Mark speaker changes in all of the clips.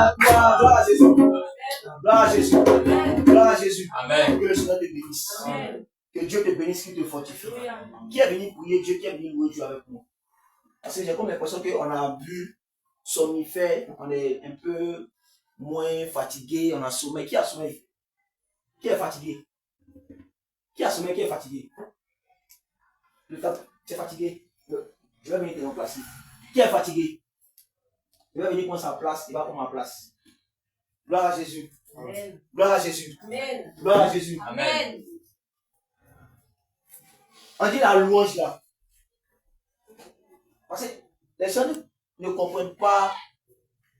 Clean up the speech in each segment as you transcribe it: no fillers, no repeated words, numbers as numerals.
Speaker 1: à toi. Gloire à Jésus. Gloire à Jésus. Gloire à Jésus. Amen. Que le Seigneur te bénisse. Amen. Que Dieu te bénisse, qu'il te fortifie. Qui est venu prier Dieu, qui est venu louer Dieu avec nous? Parce que j'ai comme l'impression qu'on a bu somnifère, on est un peu moins fatigué, on a sommeil. Qui a sommeil? Qui est fatigué? Qui a sommeil, qui est fatigué? Le temps, tu es fatigué? Je vais venir te remplacer. Qui est fatigué? Je vais venir prendre sa place, il va prendre ma place. Gloire à Jésus. Amen. Gloire à Jésus. Amen. Gloire à Jésus. Amen. On dit la louange là. Parce que les gens ne comprennent pas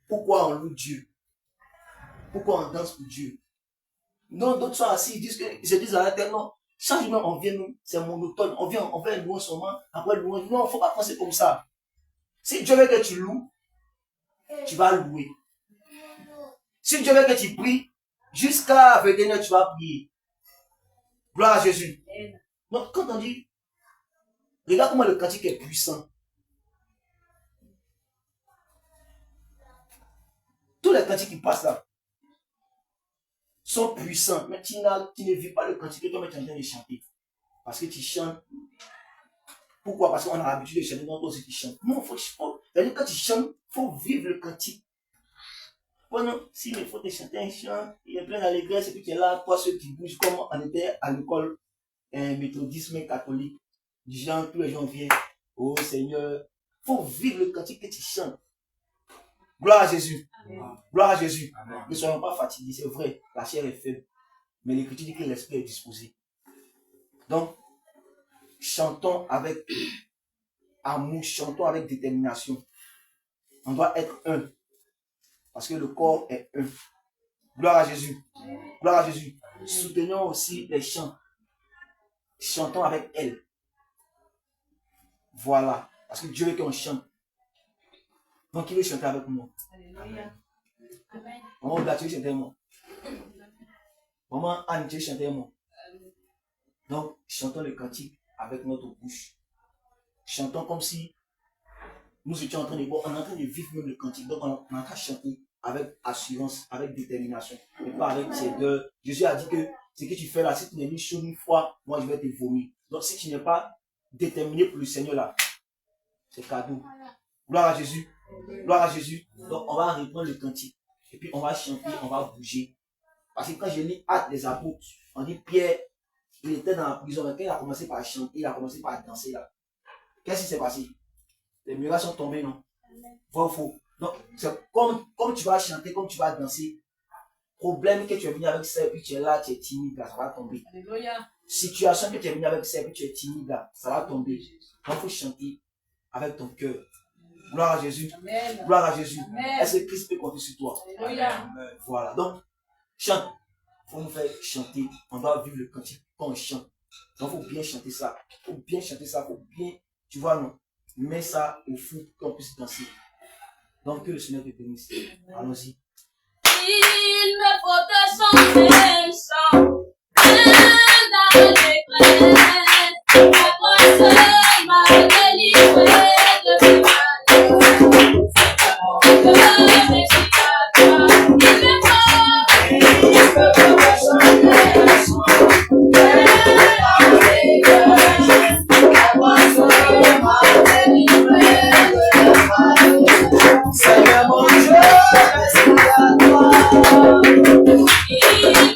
Speaker 1: pourquoi on loue Dieu. Pourquoi on danse pour Dieu. Non, d'autres sont assis, ils se disent à la terre, non, chaque jour on vient, c'est monotone, on vient louer seulement, après louer. Non, il ne faut pas penser comme ça. Si Dieu veut que tu loues, tu vas louer. Si Dieu veut que tu pries, jusqu'à 21h, tu vas prier. Gloire à Jésus. Donc, quand on dit, regarde comment le cantique est puissant. Tous les cantiques qui passent là sont puissants. Mais tu ne vis pas le cantique que toi-même tu es en train de chanter. Parce que tu chantes. Pourquoi? Parce qu'on a l'habitude de chanter, non, toi aussi tu chantes. Non, quand tu chantes, il faut vivre le cantique. Bon, non, s'il faut te chanter un chant, il est plein d'allégresse, et puis tu es là, toi seul tu bouges, comme on était à l'école méthodisme catholique. Du genre, tous les gens viennent. Oh Seigneur, il faut vivre le cantique que tu chantes. Gloire à Jésus. Amen. Gloire à Jésus. Amen. Ne soyons pas fatigués, c'est vrai, la chair est faible. Mais l'Écriture dit que l'esprit est disposé. Donc, chantons avec amour, chantons avec détermination. On doit être un. Parce que le corps est un. Gloire à Jésus. Gloire à Jésus. Soutenons aussi les chants. Chantons avec elle. Voilà. Parce que Dieu veut qu'on chante. Donc, qui veut chanter avec moi? Alléluia. Amen. Maman, tu veux chanter avec moi? Maman, Anne, tu veux chanter avec moi? Donc, chantons le cantique avec notre bouche. Chantons comme si nous étions en train de boire, on est en train de vivre même le cantique. Donc, on est en train de chanter avec assurance, avec détermination, et pas avec tiédeur. Jésus a dit que ce que tu fais là, si tu n'es ni chaud ni froid, moi je vais te vomir. Donc, si tu n'es pas déterminé pour le Seigneur là, c'est cadeau. Gloire à Jésus. Gloire à Jésus. Donc, on va reprendre le cantique. Et puis, on va chanter, on va bouger. Parce que quand je lis Actes des Apôtres, on dit Pierre, il était dans la prison. Quand il a commencé par chanter, il a commencé par danser là. Qu'est-ce qui s'est passé? Les miracles sont tombés, non? Vrai ou faux? Donc, c'est comme tu vas chanter, comme tu vas danser. Problème que tu es venu avec ça, et puis tu es là, tu es timide là, ça va tomber. Alléluia. Situation que tu es venu avec ça, et puis tu es timide là, ça va tomber. Donc, il faut chanter avec ton cœur. Gloire à Jésus. Amen. Gloire à Jésus. Est-ce que Christ peut compter sur toi? Alléluia. Voilà. Donc, chante. Il faut nous faire chanter. On doit vivre le cantique quand on chante. Donc, il faut bien chanter ça. Il faut bien chanter ça. Il faut bien, tu vois, non, mets ça au fond qu'on puisse danser. Donc, que le Seigneur te bénisse. Allons-y.
Speaker 2: Il me faut te chanter un chant. Dans les prêtres, la grâce m'a délivré de ma
Speaker 1: Seigneur mon Dieu, merci à toi. Il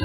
Speaker 1: me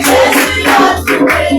Speaker 3: Jésus a trouvé.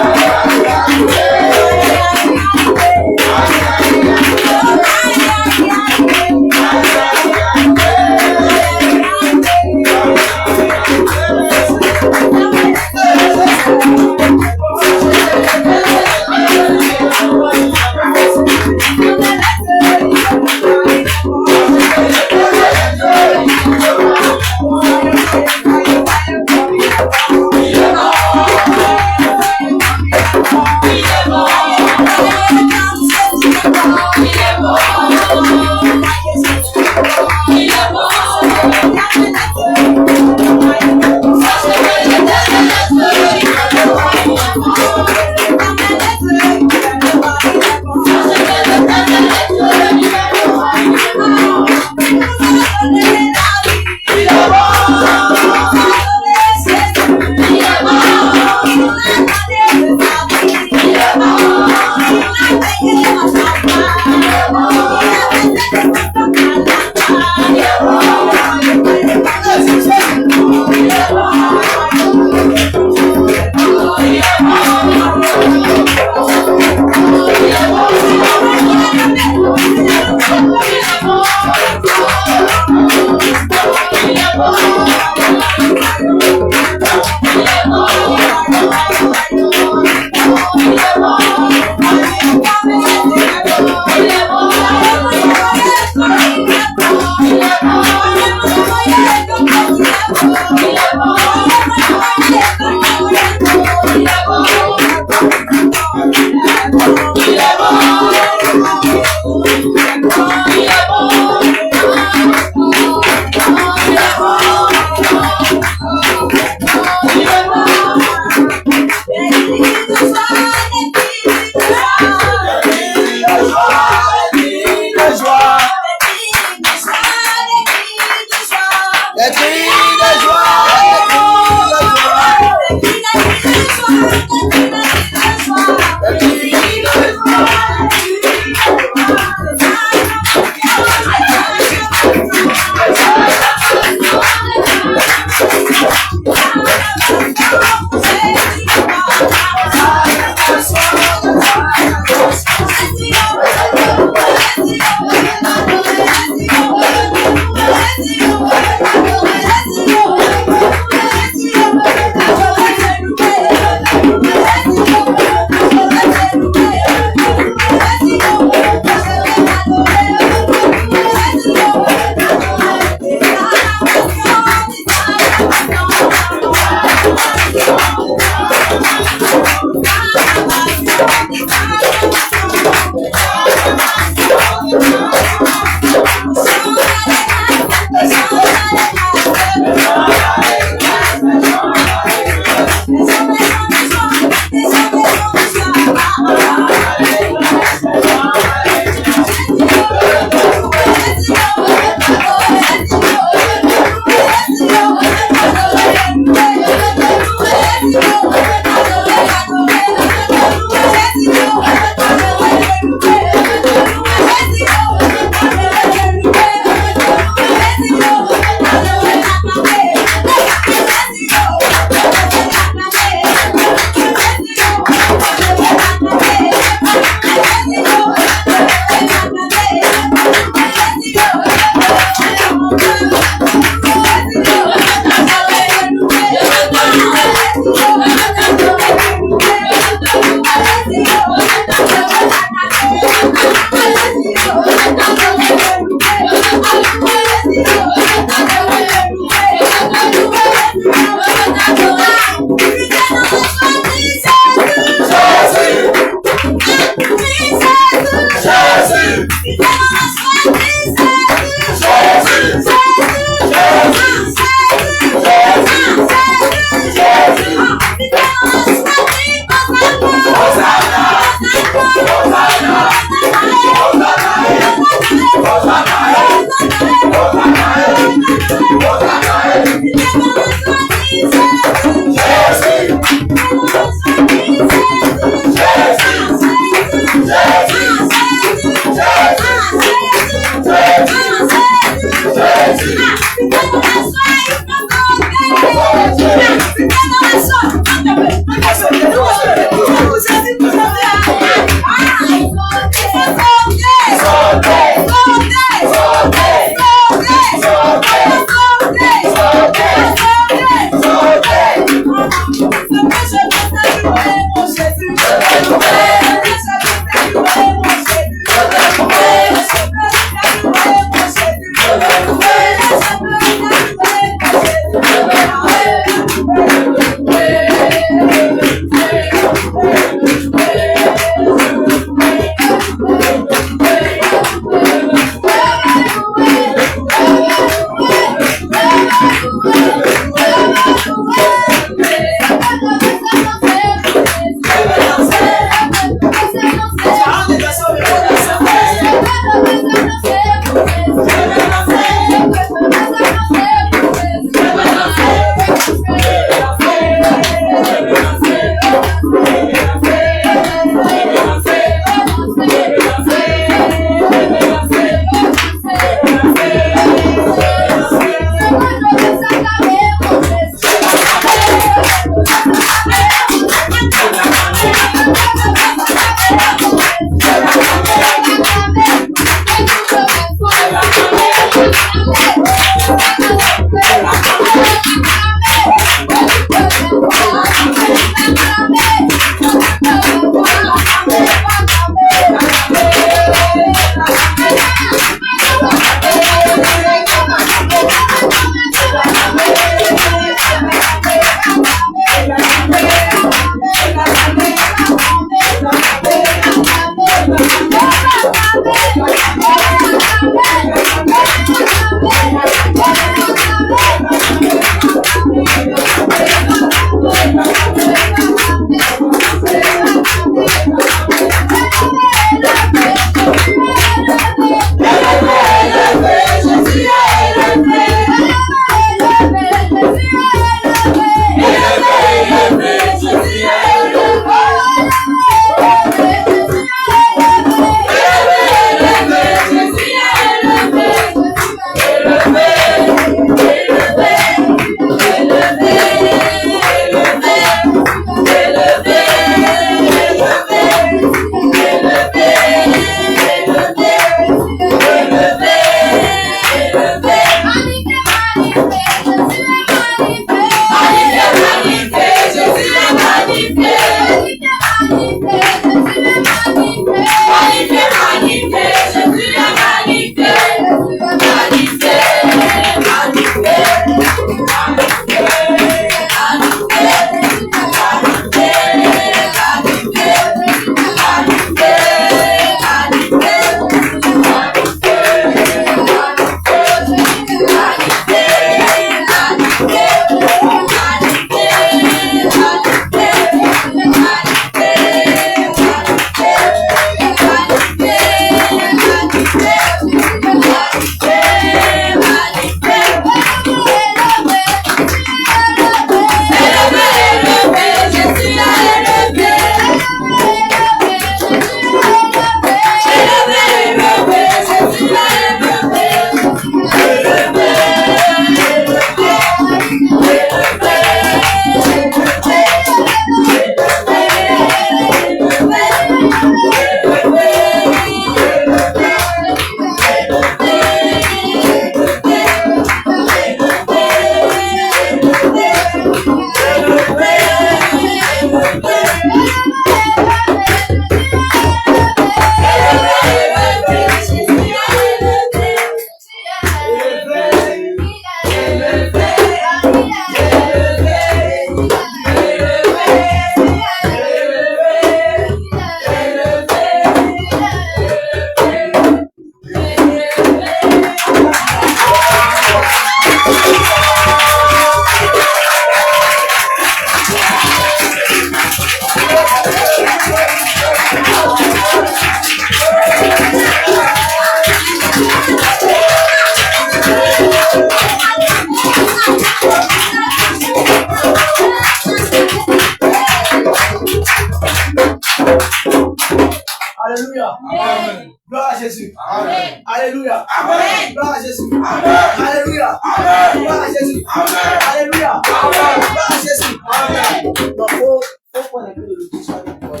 Speaker 1: Alléluia.
Speaker 2: Amen.
Speaker 1: Gloire à Jésus.
Speaker 2: Amen.
Speaker 1: Alléluia.
Speaker 2: Amen.
Speaker 1: Gloire à Jésus.
Speaker 2: Amen.
Speaker 1: Alléluia.
Speaker 2: Amen.
Speaker 1: Gloire à Jésus.
Speaker 2: Amen.
Speaker 1: Alléluia.
Speaker 2: Amen.
Speaker 1: Gloire à Jésus.
Speaker 2: Amen.
Speaker 1: Donc, faut prendre un peu de l'outil sur la parole.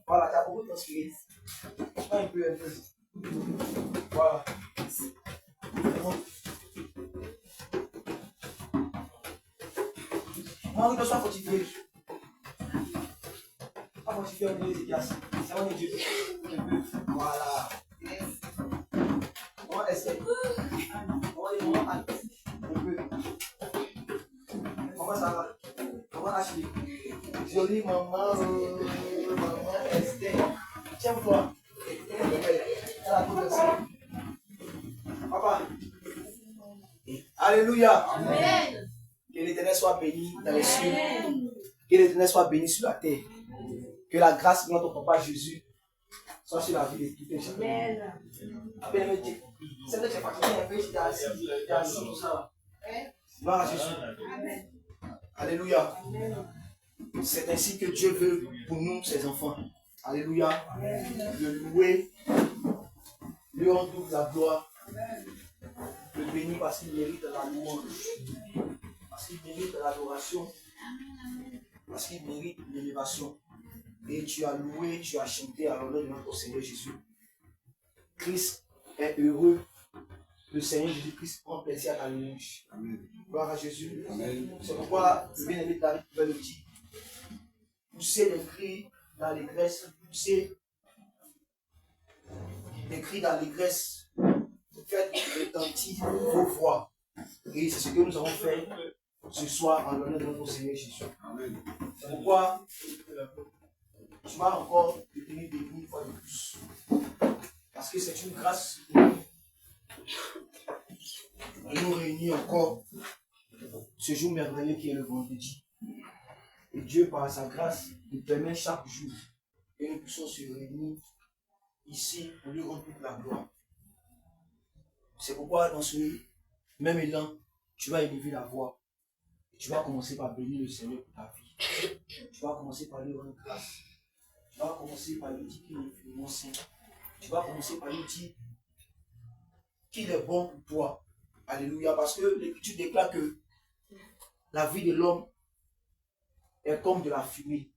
Speaker 1: Voilà, tu as beaucoup transpiré. Prends un peu. Voilà. C'est bon. Marie, tu sois fortifié. Pas fortifié, on est efficace. C'est bon, Dieu. Voilà. Comment est-ce que comment Anne? Un peu. Comment ça va? Comment Ashley? Jolie maman, maman Esther. Tiens-toi. Elle a tout versé. Papa. Alléluia.
Speaker 2: Amen.
Speaker 1: Que l'Éternel soit béni dans les cieux. Que l'Éternel soit béni sur la terre. Que la grâce de notre papa Jésus soit sur la vie de tous les gens. Amen. C'est vrai que j'ai fatigué un peu, j'étais assis tout ça. Gloire à Jésus. Alléluia. C'est ainsi que Dieu veut pour nous, ses enfants. Alléluia. Le louer, lui rendre toute la gloire, le bénir parce qu'il mérite la louange, parce qu'il mérite l'adoration, parce qu'il mérite l'élévation. Et tu as loué, tu as chanté à l'honneur de notre Seigneur Jésus. Christ est heureux. Le Seigneur Jésus-Christ prend plaisir à ta louange. Gloire à Jésus. C'est pourquoi le bien-aimé David pouvait le dire. Poussez des cris d'allégresse, poussez des cris d'allégresse. Faites retentir vos voix. Et c'est ce que nous avons fait ce soir en l'honneur de notre Seigneur Jésus. C'est pourquoi tu vas encore te tenir debout une fois de plus. Parce que c'est une grâce de nous réunir encore ce jour merveilleux qui est le vendredi. Et Dieu, par sa grâce, nous permet chaque jour que nous puissions se réunir ici pour lui rendre toute la gloire. C'est pourquoi dans ce même élan, tu vas élever la voix. Et tu vas commencer par bénir le Seigneur pour ta vie. Tu vas commencer par lui rendre grâce. Tu vas commencer par lui dire qu'il est infiniment saint. Tu vas commencer par lui dire qu'il est bon pour toi. Alléluia. Parce que l'Écriture déclare que la vie de l'homme est comme de la fumée.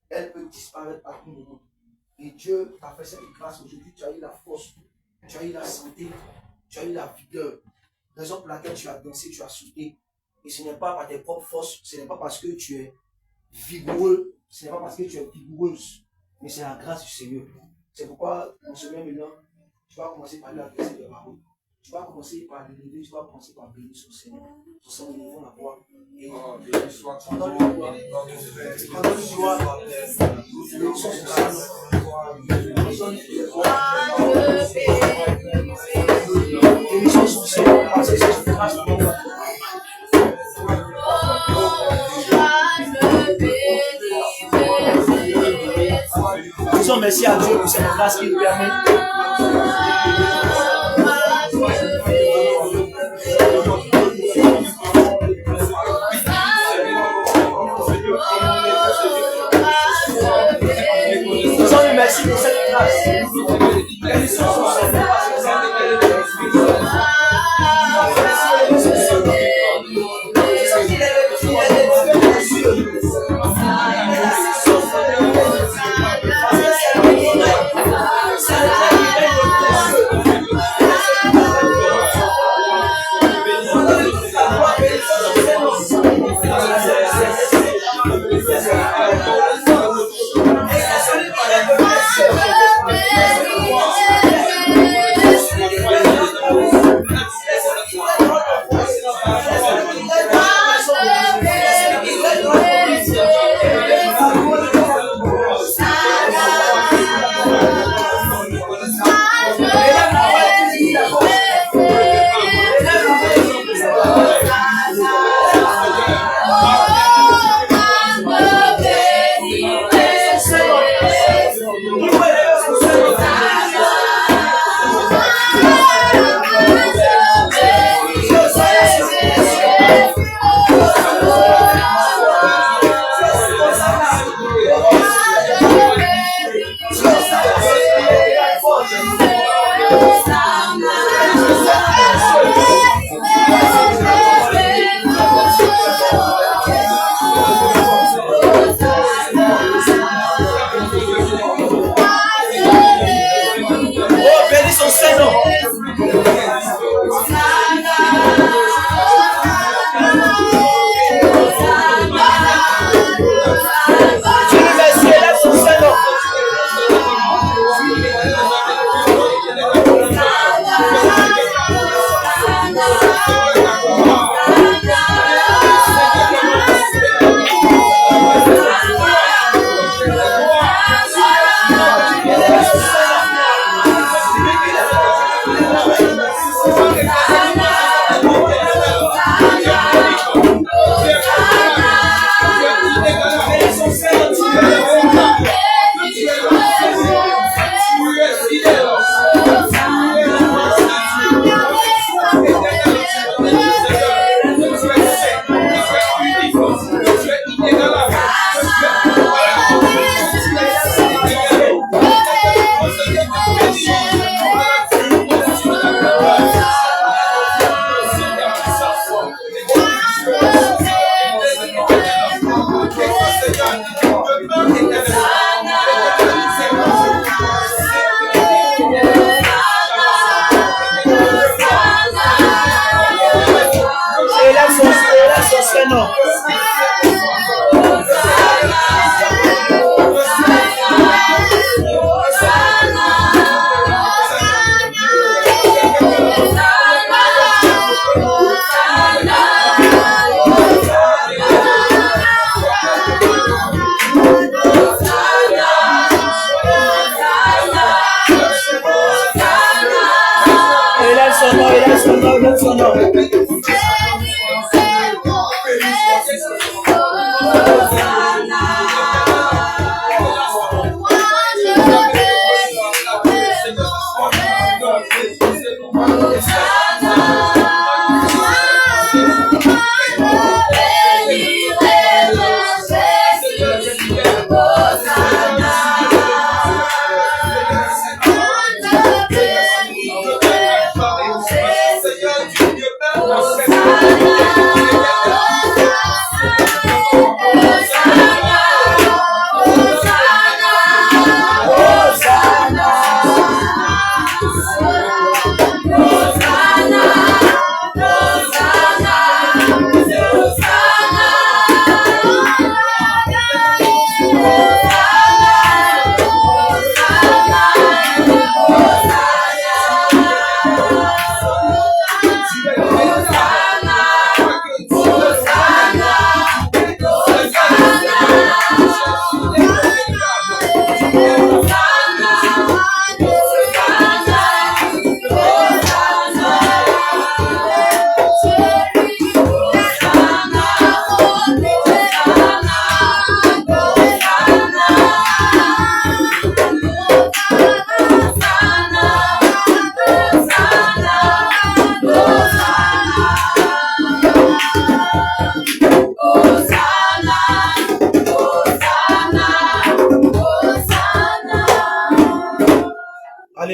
Speaker 1: Elle peut disparaître à tout moment. Et Dieu t'a fait cette grâce aujourd'hui. Tu as eu la force, tu as eu la santé, tu as eu la vigueur. Raison pour laquelle tu as dansé, tu as sauté. Et ce n'est pas par tes propres forces, ce n'est pas parce que tu es vigoureux, ce n'est pas parce que tu es vigoureuse, mais c'est la grâce du Seigneur. C'est pourquoi, dans ce même élan, tu vas commencer par lui adresser des paroles. Tu vas commencer par l'élever, tu vas commencer par bénir son Seigneur. Son Seigneur, élevons la voix. Et pendant le gloire, bénissons son Seigneur. Bénissons son Seigneur, parce que c'est une grâce pour nous. Disons merci à Dieu pour cette grâce qui nous permet. Disons merci pour cette grâce. Bénissons son Seigneur.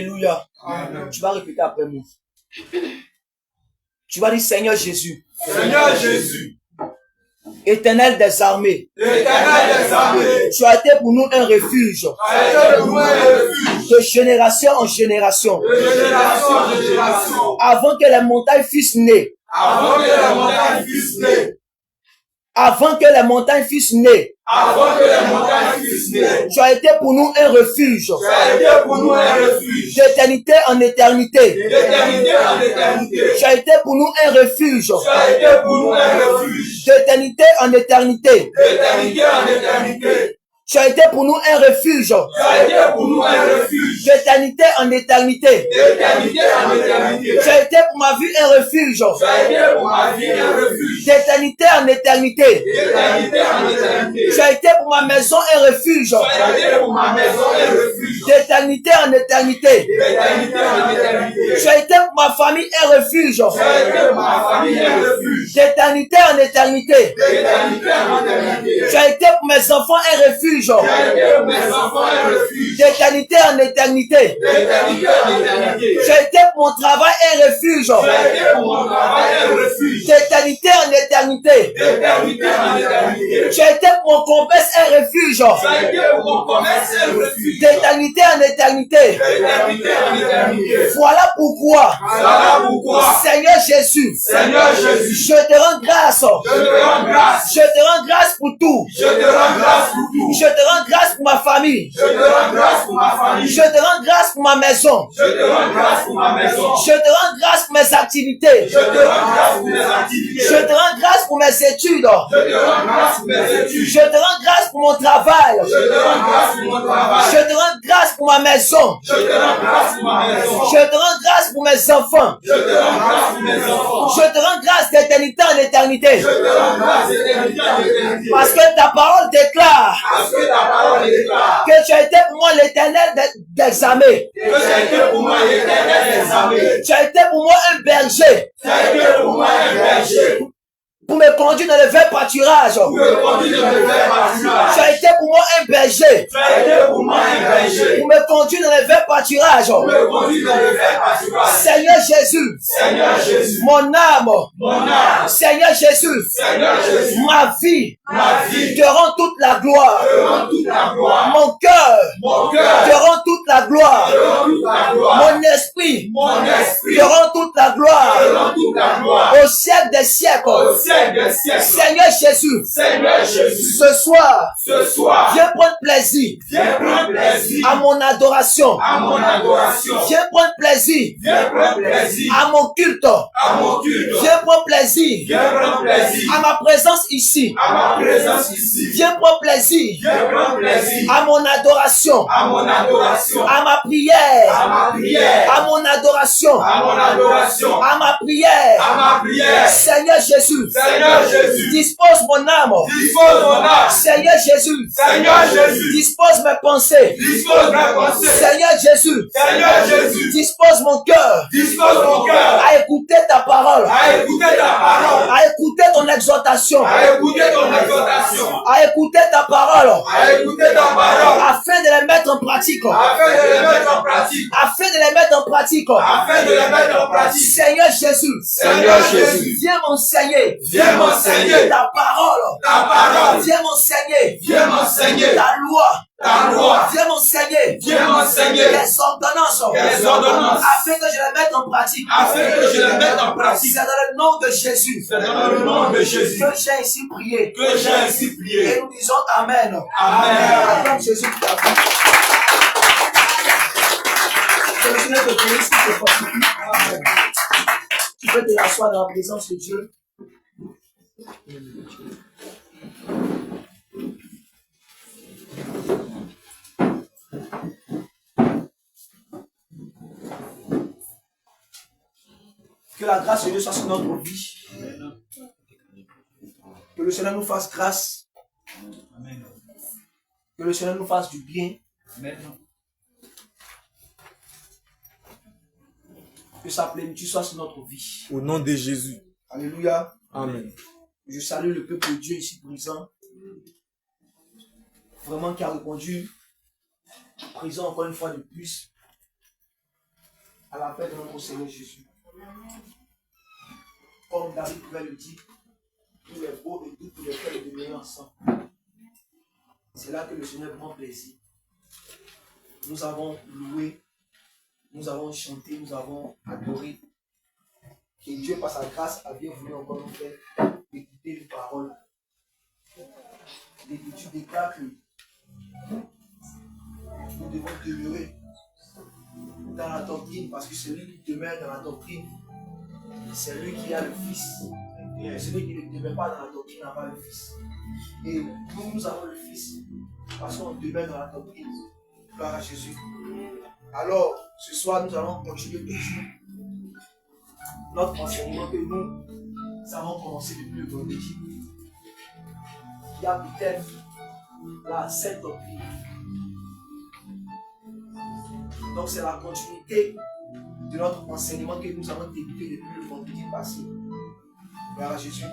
Speaker 1: Alléluia.
Speaker 3: Amen.
Speaker 1: Tu vas répéter après moi. Tu vas dire Seigneur Jésus.
Speaker 3: Seigneur Jésus,
Speaker 1: Éternel des armées.
Speaker 3: Éternel des armées,
Speaker 1: Tu as été pour nous un refuge.
Speaker 3: tu as été pour nous un refuge
Speaker 1: De génération en génération.
Speaker 3: de génération en génération.
Speaker 1: Avant que les montagnes fussent nées.
Speaker 3: Avant que les montagnes fussent nées,
Speaker 1: Avant que les montagnes fussent nées.
Speaker 3: avant que les montagnes fussent nées,
Speaker 1: Tu as été pour nous un refuge.
Speaker 3: tu as été pour nous un refuge
Speaker 1: D'éternité en éternité.
Speaker 3: d'éternité en éternité.
Speaker 1: Tu as été pour nous un refuge.
Speaker 3: Tu as été pour nous un refuge
Speaker 1: D'éternité en éternité.
Speaker 3: d'éternité en éternité.
Speaker 1: Tu as été pour nous un refuge.
Speaker 3: Tu as été pour nous un refuge
Speaker 1: D'éternité en éternité.
Speaker 3: d'éternité en éternité.
Speaker 1: Tu as été pour ma vie un refuge.
Speaker 3: Tu as été pour ma vie un refuge
Speaker 1: D'éternité en éternité.
Speaker 3: d'éternité en éternité.
Speaker 1: Tu as été pour ma maison un refuge.
Speaker 3: Tu as été pour ma maison un refuge
Speaker 1: D'éternité en éternité.
Speaker 3: d'éternité en éternité.
Speaker 1: Tu as été pour ma famille un refuge.
Speaker 3: Tu as été pour ma famille un refuge
Speaker 1: D'éternité en éternité.
Speaker 3: d'éternité en éternité.
Speaker 1: Tu as été pour mes enfants un refuge.
Speaker 3: Tu as été pour mes enfants un refuge
Speaker 1: D'éternité en éternité.
Speaker 3: d'éternité en éternité.
Speaker 1: Tu as été pour mon travail un refuge.
Speaker 3: Tu as été pour mon travail un refuge
Speaker 1: D'éternité en éternité.
Speaker 3: d'éternité en éternité.
Speaker 1: Tu as été pour mon commerce un refuge.
Speaker 3: Tu as été pour mon commerce un refuge
Speaker 1: D'éternité en éternité.
Speaker 3: d'éternité en éternité.
Speaker 1: Voilà pourquoi,
Speaker 3: Voilà pourquoi,
Speaker 1: Seigneur Jésus,
Speaker 3: Seigneur Jésus,
Speaker 1: je te rends grâce.
Speaker 3: je te rends grâce.
Speaker 1: Je te rends grâce pour tout.
Speaker 3: Je te rends grâce pour tout.
Speaker 1: Je te rends grâce pour ma famille.
Speaker 3: Je te rends grâce pour ma famille.
Speaker 1: Je te rends grâce pour ma maison.
Speaker 3: Je te rends grâce pour ma maison.
Speaker 1: Je te rends grâce pour mes activités.
Speaker 3: Je te rends grâce pour mes activités.
Speaker 1: Je te rends grâce pour mes études.
Speaker 3: Je te rends grâce pour mes études.
Speaker 1: Je te rends grâce pour mon travail.
Speaker 3: Je te rends grâce pour mon travail.
Speaker 1: Je te rends grâce pour ma maison.
Speaker 3: Je te rends grâce pour ma maison.
Speaker 1: Je te rends grâce pour mes enfants.
Speaker 3: Je te rends grâce pour mes enfants.
Speaker 1: Je te rends grâce d'éternité en éternité.
Speaker 3: Je te rends grâce d'éternité en éternité.
Speaker 1: Parce que ta parole déclare
Speaker 3: Parce que ta parole déclare
Speaker 1: que tu as été pour moi l'éternel des armées.
Speaker 3: que tu as été pour moi l'éternel des armées.
Speaker 1: Tu as été pour moi un berger
Speaker 3: Tu as été pour moi un berger.
Speaker 1: pour me conduire dans le vert pâturage.
Speaker 3: Pour me conduire dans le vert pâturage.
Speaker 1: Tu as été pour moi un berger
Speaker 3: Tu as été pour moi un berger.
Speaker 1: pour me conduire dans le vert pâturage.
Speaker 3: Pour me conduire dans le vert pâturage.
Speaker 1: Seigneur Jésus,
Speaker 3: Seigneur Jésus,
Speaker 1: mon âme,
Speaker 3: mon âme,
Speaker 1: Seigneur Jésus,
Speaker 3: Seigneur Jésus,
Speaker 1: ma vie
Speaker 3: ma vie
Speaker 1: te rend toute la gloire.
Speaker 3: te rend toute la gloire.
Speaker 1: Mon cœur
Speaker 3: Mon
Speaker 1: te
Speaker 3: cœur
Speaker 1: rend toute la gloire.
Speaker 3: te rend toute la gloire.
Speaker 1: Mon esprit
Speaker 3: Mon esprit
Speaker 1: te rend toute la gloire.
Speaker 3: te rend toute la gloire.
Speaker 1: Au siècle des siècles.
Speaker 3: Au siècle des siècles.
Speaker 1: Seigneur Jésus,
Speaker 3: Seigneur Jésus,
Speaker 1: ce soir,
Speaker 3: ce soir,
Speaker 1: viens prendre plaisir
Speaker 3: viens prendre plaisir
Speaker 1: à mon adoration.
Speaker 3: à mon adoration.
Speaker 1: Viens prendre plaisir
Speaker 3: Viens prendre plaisir
Speaker 1: à mon culte.
Speaker 3: à mon culte.
Speaker 1: Viens prendre plaisir
Speaker 3: Viens prendre plaisir
Speaker 1: à ma présence ici.
Speaker 3: à ma présence ici.
Speaker 1: Viens prendre plaisir
Speaker 3: Viens prendre plaisir
Speaker 1: à mon adoration,
Speaker 3: à mon adoration.
Speaker 1: à ma prière,
Speaker 3: À ma prière.
Speaker 1: à mon adoration,
Speaker 3: À mon adoration.
Speaker 1: à ma prière.
Speaker 3: À ma prière.
Speaker 1: Seigneur Jésus,
Speaker 3: Seigneur Jésus,
Speaker 1: dispose mon âme.
Speaker 3: dispose mon âme.
Speaker 1: Seigneur Jésus,
Speaker 3: Seigneur Jésus,
Speaker 1: dispose mes pensées.
Speaker 3: dispose mes pensées.
Speaker 1: Seigneur Jésus,
Speaker 3: Seigneur Jésus,
Speaker 1: dispose mon cœur
Speaker 3: dispose mon cœur
Speaker 1: à écouter ta parole,
Speaker 3: à écouter ta parole,
Speaker 1: à écouter ton exhortation,
Speaker 3: à écouter ton exhortation,
Speaker 1: à écouter ta parole,
Speaker 3: à écouter ta parole,
Speaker 1: afin de les mettre en pratique,
Speaker 3: afin de les mettre en pratique,
Speaker 1: afin de les mettre en pratique.
Speaker 3: afin de les mettre en pratique.
Speaker 1: Seigneur Jésus,
Speaker 3: Seigneur Jésus,
Speaker 1: viens m'enseigner
Speaker 3: viens m'enseigner
Speaker 1: ta parole,
Speaker 3: ta parole,
Speaker 1: viens m'enseigner
Speaker 3: viens m'enseigner
Speaker 1: ta loi,
Speaker 3: ta loi,
Speaker 1: viens m'enseigner
Speaker 3: viens m'enseigner
Speaker 1: les ordonnances,
Speaker 3: les ordonnances,
Speaker 1: afin que je les mette en pratique.
Speaker 3: afin que je les mette en pratique.
Speaker 1: C'est dans le nom de Jésus
Speaker 3: C'est dans le nom de Jésus
Speaker 1: que j'ai ainsi prié.
Speaker 3: que j'ai ainsi
Speaker 1: Et
Speaker 3: prié.
Speaker 1: nous disons Amen.
Speaker 3: Amen.
Speaker 1: Acclame Jésus qui t'a pris. Que le Seigneur te bénisse, qu'il te fortifie. Amen. Tu peux te rasseoir dans la présence de Dieu. Que la grâce de Dieu soit sur notre vie. Que le Seigneur nous fasse grâce. Que le Seigneur nous fasse du bien. Que sa plénitude soit sur notre vie.
Speaker 4: Au nom de Jésus.
Speaker 1: Alléluia.
Speaker 4: Amen.
Speaker 1: Je salue le peuple de Dieu ici présent. Vraiment qui a répondu présent encore une fois de plus. à la paix de notre Seigneur Jésus. Comme David pouvait le dire, tout est beau et tout pour les faire demeurer ensemble. C'est là que le Seigneur prend plaisir. Nous avons loué, nous avons chanté, nous avons adoré. Et Dieu, par sa grâce, a bien voulu encore nous faire écouter les paroles. L'Écriture déclare que nous devons demeurer dans la doctrine, parce que celui qui demeure dans la doctrine, c'est lui qui a le Fils. Et celui qui ne demeure pas dans la doctrine n'a pas le Fils. Et nous avons le Fils, parce qu'on demeure dans la doctrine. Gloire à Jésus. Alors, ce soir, nous allons continuer toujours notre enseignement que nous avons commencé depuis le vendredi, qui a pour thème la sainte doctrine. Donc, c'est la continuité de notre enseignement que nous avons débuté depuis le vendredi passé. Gloire à Jésus.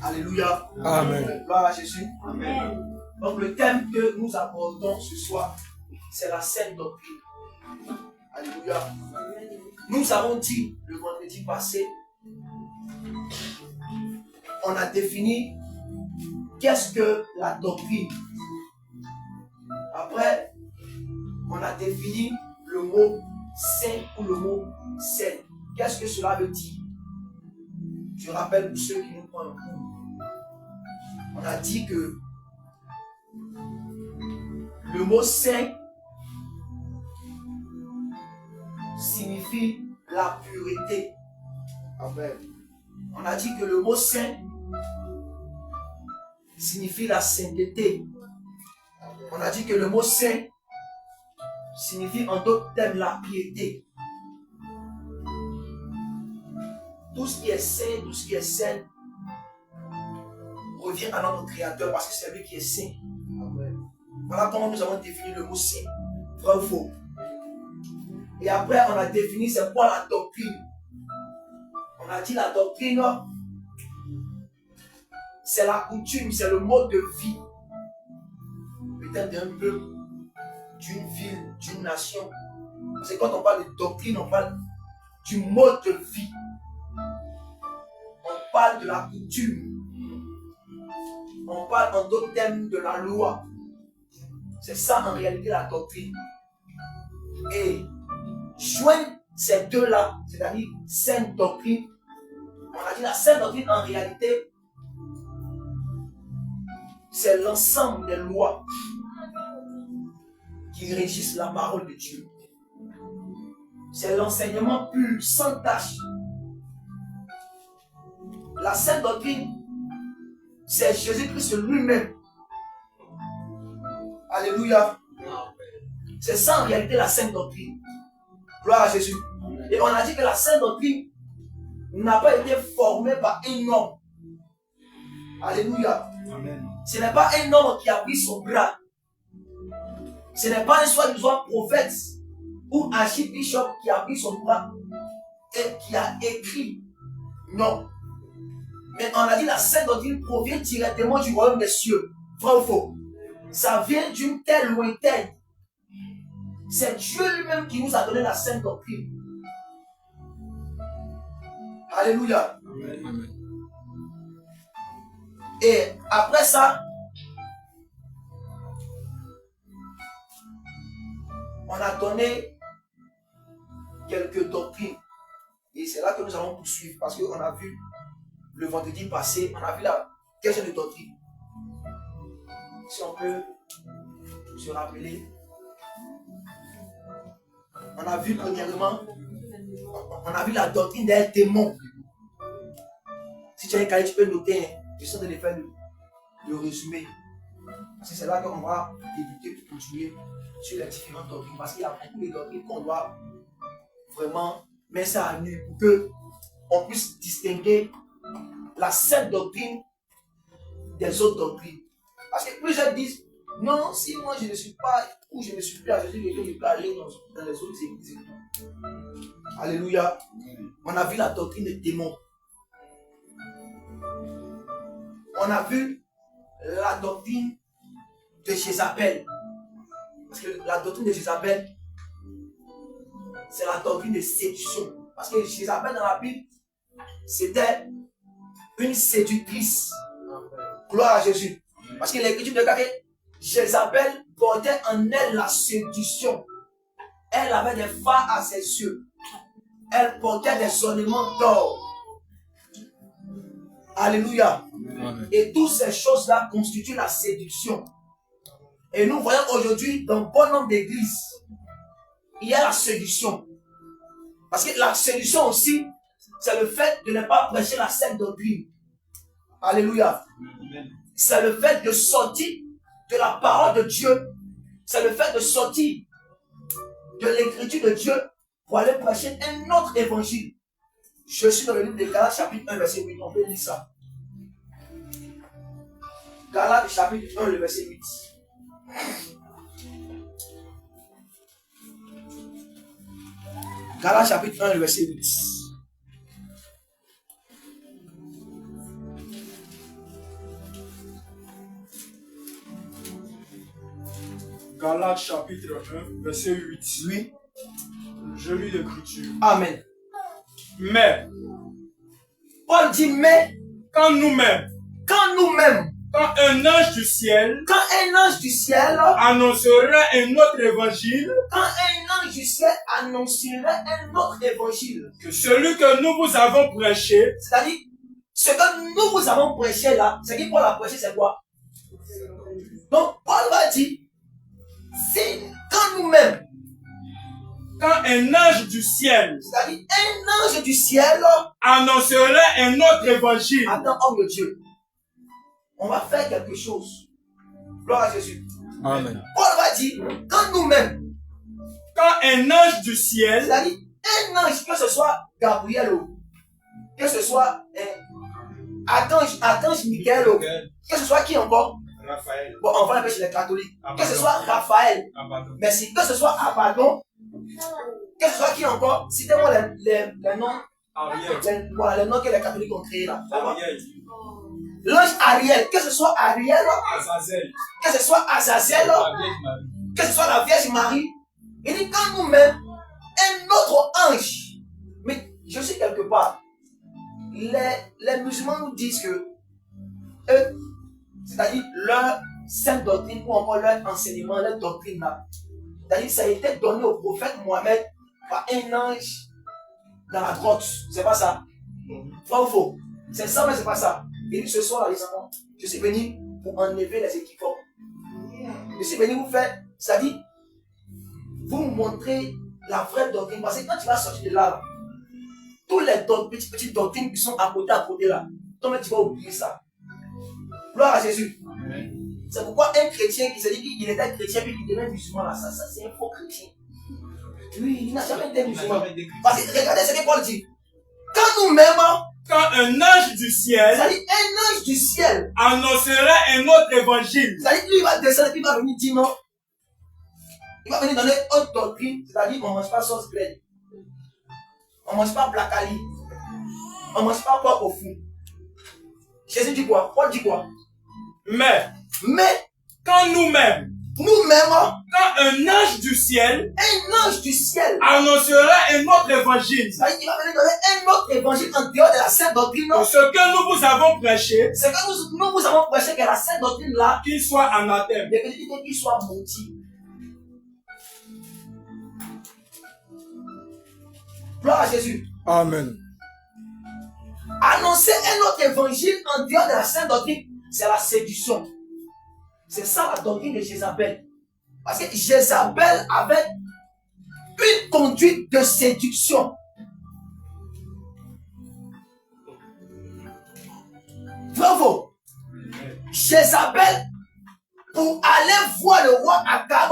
Speaker 1: Alléluia.
Speaker 3: Amen.
Speaker 1: Gloire à Jésus.
Speaker 2: Amen.
Speaker 1: Donc, le thème que nous abordons ce soir, c'est la sainte doctrine. Alléluia. Nous avons dit le vendredi passé, on a défini qu'est-ce que la doctrine. Après, on a défini le mot saint ou le mot sainte. Qu'est-ce que cela veut dire? Je rappelle pour ceux qui nous prennent un cours. On a dit que le mot saint signifie la pureté. Amen. On a dit que le mot saint signifie la sainteté. On a dit que le mot saint signifie en d'autres termes la piété. Tout ce qui est saint, tout ce qui est saint revient à notre Créateur parce que c'est lui qui est saint. Amen. Voilà comment nous avons défini le mot saint. Vrai ou faux? Et après, on a défini c'est quoi la doctrine. On a dit la doctrine, c'est la coutume, c'est le mode de vie. Peut-être d'un peuple, d'une ville, d'une nation. C'est quand on parle de doctrine, on parle du mode de vie. On parle de la coutume. On parle en d'autres termes de la loi. C'est ça en réalité la doctrine. Et joindre ces deux-là, c'est-à-dire sainte doctrine, on a dit la sainte doctrine en réalité, c'est l'ensemble des lois qui régissent la parole de Dieu. C'est l'enseignement pur, sans tache. La sainte doctrine, c'est Jésus-Christ lui-même. Alléluia. C'est ça en réalité la sainte doctrine. Gloire à Jésus. Et on a dit que la sainte doctrine n'a pas été formée par un homme. Alléluia.
Speaker 3: Amen.
Speaker 1: Ce n'est pas un homme qui a pris son bras. Ce n'est pas un soi-disant prophète ou archibishop qui a pris son bras et qui a écrit. Non. Mais on a dit que la sainte doctrine provient directement du royaume des cieux. Vrai ou faux? Ça vient d'une terre lointaine. C'est Dieu lui-même qui nous a donné la sainte doctrine. Alléluia.
Speaker 3: Amen.
Speaker 1: Et après ça, on a donné quelques doctrines. Et c'est là que nous allons poursuivre. Parce qu'on a vu le vendredi passé, on a vu la question de doctrine. Si on peut se rappeler. On a vu premièrement, on a vu la doctrine des démons. Si tu as un cahier, tu peux noter. Je suis en train de faire le résumé. Parce que c'est là qu'on va débuter pour continuer sur les différentes doctrines. Parce qu'il y a beaucoup de doctrines qu'on doit vraiment mettre ça à nu pour qu'on puisse distinguer la sainte doctrine des autres doctrines. Parce que plusieurs disent, non, si moi je ne suis pas, ou je ne suis plus à Jésus, je peux aller dans les autres églises. Alléluia. On a vu la doctrine des démons. On a vu la doctrine de Jézabel. Parce que la doctrine de Jézabel, c'est la doctrine de séduction. Parce que Jézabel dans la Bible, c'était une séductrice. Gloire à Jésus. Parce que l'Écriture déclare que Jézabel portait en elle la séduction. Elle avait des phares à ses yeux. Elle portait des ornements d'or. Alléluia.
Speaker 3: Amen.
Speaker 1: Et toutes ces choses-là constituent la séduction. Et nous voyons aujourd'hui dans bon nombre d'églises, il y a la séduction. Parce que la séduction aussi, c'est le fait de ne pas prêcher la sainte doctrine. Alléluia. C'est le fait de sortir de la parole de Dieu. C'est le fait de sortir de l'écriture de Dieu pour aller prêcher un autre évangile. Je suis dans le livre de Galates chapitre 1 verset 8. On peut lire ça. Galates chapitre 1 le verset 8. Galates chapitre 1 le verset 8.
Speaker 4: Galates chapitre 1, verset 8.
Speaker 1: Oui.
Speaker 4: Je lis l'écriture.
Speaker 1: Amen.
Speaker 4: Mais,
Speaker 1: Paul dit, mais
Speaker 4: quand nous-mêmes,
Speaker 1: quand
Speaker 4: un ange du ciel
Speaker 1: quand un ange du ciel
Speaker 4: annoncerait un autre évangile
Speaker 1: annoncerait un autre évangile,
Speaker 4: que celui que nous vous avons prêché,
Speaker 1: c'est-à-dire, ce que nous vous avons prêché là, ce qu'il Paul a prêché, c'est quoi? Donc, Paul va dire, si quand nous-mêmes,
Speaker 4: quand un ange du ciel
Speaker 1: c'est-à-dire un ange du ciel,
Speaker 4: annoncerait un autre évangile,
Speaker 1: attends, homme de Dieu, on va faire quelque chose. Gloire à Jésus.
Speaker 3: Amen.
Speaker 1: Paul va dire, quand nous-mêmes,
Speaker 4: quand un ange du ciel
Speaker 1: c'est-à-dire un ange, que ce soit Gabriel, que ce soit Archange Michael, que ce soit qui encore?
Speaker 4: Raphaël,
Speaker 1: Bon, on va l'appeler chez les catholiques.
Speaker 4: Abaddon.
Speaker 1: Que ce soit Raphaël,
Speaker 4: Abaddon,
Speaker 1: merci. Que ce soit Abaddon, que ce soit qui encore? Citez-moi les noms,
Speaker 4: Ariel,
Speaker 1: voilà, les noms que les catholiques ont créés là.
Speaker 4: Ariel,
Speaker 1: L'ange Ariel, que ce soit Ariel,
Speaker 4: Azazel,
Speaker 1: que ce soit Azazel,
Speaker 4: la Vierge Marie.
Speaker 1: que ce soit la Vierge Marie. Il dit quand nous-mêmes, un autre ange, mais je suis quelque part, les musulmans nous disent que eux, c'est-à-dire leur sainte doctrine ou encore leur enseignement, leur doctrine là, c'est-à-dire ça a été donné au prophète Mohammed par un ange dans la grotte. C'est pas ça? Vrai ou faux? C'est ça, mais c'est pas ça. Il dit ce soir là, les enfants, je suis venu pour enlever les équivoques. Je suis venu vous faire, c'est-à-dire vous montrer la vraie doctrine. Parce que quand tu vas sortir de là, tous les petites doctrines qui sont à côté là, toi tu vas oublier ça. Gloire à Jésus. C'est pourquoi un chrétien qui se dit qu'il était chrétien puis qu'il devient musulman là, ça c'est un faux chrétien. Oui, il n'a jamais été musulman. Parce que regardez ce que Paul dit. Quand nous-mêmes,
Speaker 4: Quand un ange du ciel
Speaker 1: c'est-à-dire un ange du ciel,
Speaker 4: annoncerait un autre évangile,
Speaker 1: c'est-à-dire lui il va descendre et il va venir dire non. Il va venir donner autre doctrine, c'est-à-dire on ne mange pas sauce graine. On ne mange pas blacali. On ne mange pas porc au fou. Jésus dit quoi? Paul dit quoi?
Speaker 4: mais
Speaker 1: Quand
Speaker 4: nous-mêmes,
Speaker 1: quand
Speaker 4: un ange du ciel
Speaker 1: un ange du ciel,
Speaker 4: annoncerait un autre évangile,
Speaker 1: c'est-à-dire qu'il va venir donner un autre évangile en dehors de la sainte doctrine,
Speaker 4: que ce que nous vous avons prêché,
Speaker 1: c'est que nous vous avons prêché que la sainte doctrine là,
Speaker 4: qu'il soit anathème.
Speaker 1: mais que dit qu'il soit maudit. Gloire à Jésus.
Speaker 3: Amen.
Speaker 1: Annoncer un autre évangile en dehors de la sainte doctrine, c'est la séduction. C'est ça la doctrine de Jézabel. Parce que Jézabel avait une conduite de séduction. Bravo. Jézabel, pour aller voir le roi Akab,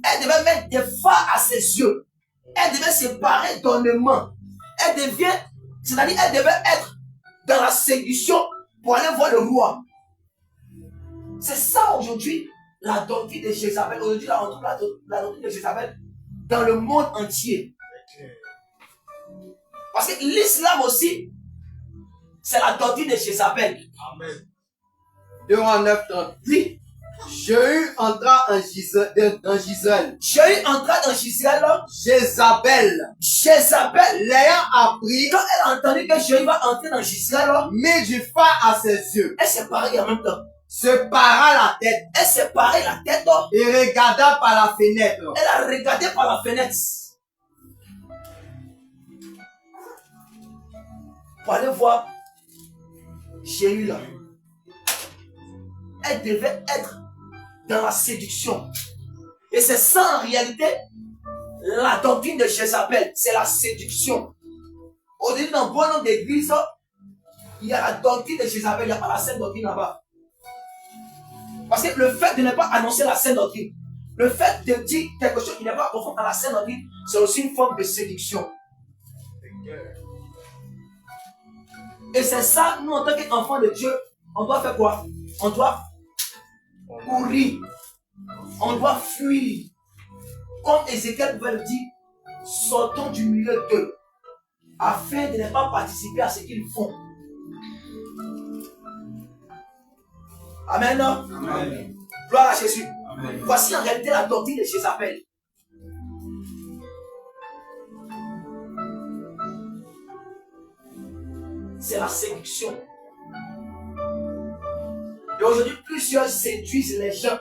Speaker 1: elle devait mettre des phares à ses yeux. Elle devait se parer d'ornements. Elle devait, c'est-à-dire elle devait être dans la séduction pour aller voir le roi. C'est ça aujourd'hui la doctrine de Jézabel. Aujourd'hui, on trouve la doctrine de Jézabel dans le monde entier. Parce que l'islam aussi, c'est la doctrine de Jézabel.
Speaker 4: Amen.
Speaker 1: 2 9 30. Oui.
Speaker 5: Jéhu entra en Gisèle.
Speaker 1: Jéhu entra dans Gisèle.
Speaker 5: Jézabel,
Speaker 1: Jézabel,
Speaker 5: l'ayant appris,
Speaker 1: quand elle a entendu que Jéhu va entrer dans Gisèle,
Speaker 5: mit du feu à ses yeux,
Speaker 1: elle s'est parée en même temps.
Speaker 5: se para la tête
Speaker 1: Elle s'est parée la tête.
Speaker 5: et regarda par la fenêtre.
Speaker 1: Elle a regardé par la fenêtre. Pour aller voir Jéhu là. Elle devait être dans la séduction. Et c'est ça en réalité la doctrine de Jézabel. C'est la séduction. Aujourd'hui, dans bon nombre d'églises, il y a la doctrine de Jézabel. Il n'y a pas la sainte doctrine là-bas. Parce que le fait de ne pas annoncer la sainte doctrine, le fait de dire quelque chose qui n'est pas conforme à la sainte doctrine, c'est aussi une forme de séduction. Et c'est ça, nous en tant qu'enfants de Dieu, on doit faire quoi? On doit courir. On doit fuir. Comme Ézéchiel pouvait le dire, sortons du milieu d'eux, afin de ne pas participer à ce qu'ils font. Amen.
Speaker 3: Amen.
Speaker 1: Gloire à Jésus.
Speaker 3: Amen.
Speaker 1: Voici en réalité la doctrine de Jézabel. C'est la séduction. Et aujourd'hui, plusieurs séduisent les gens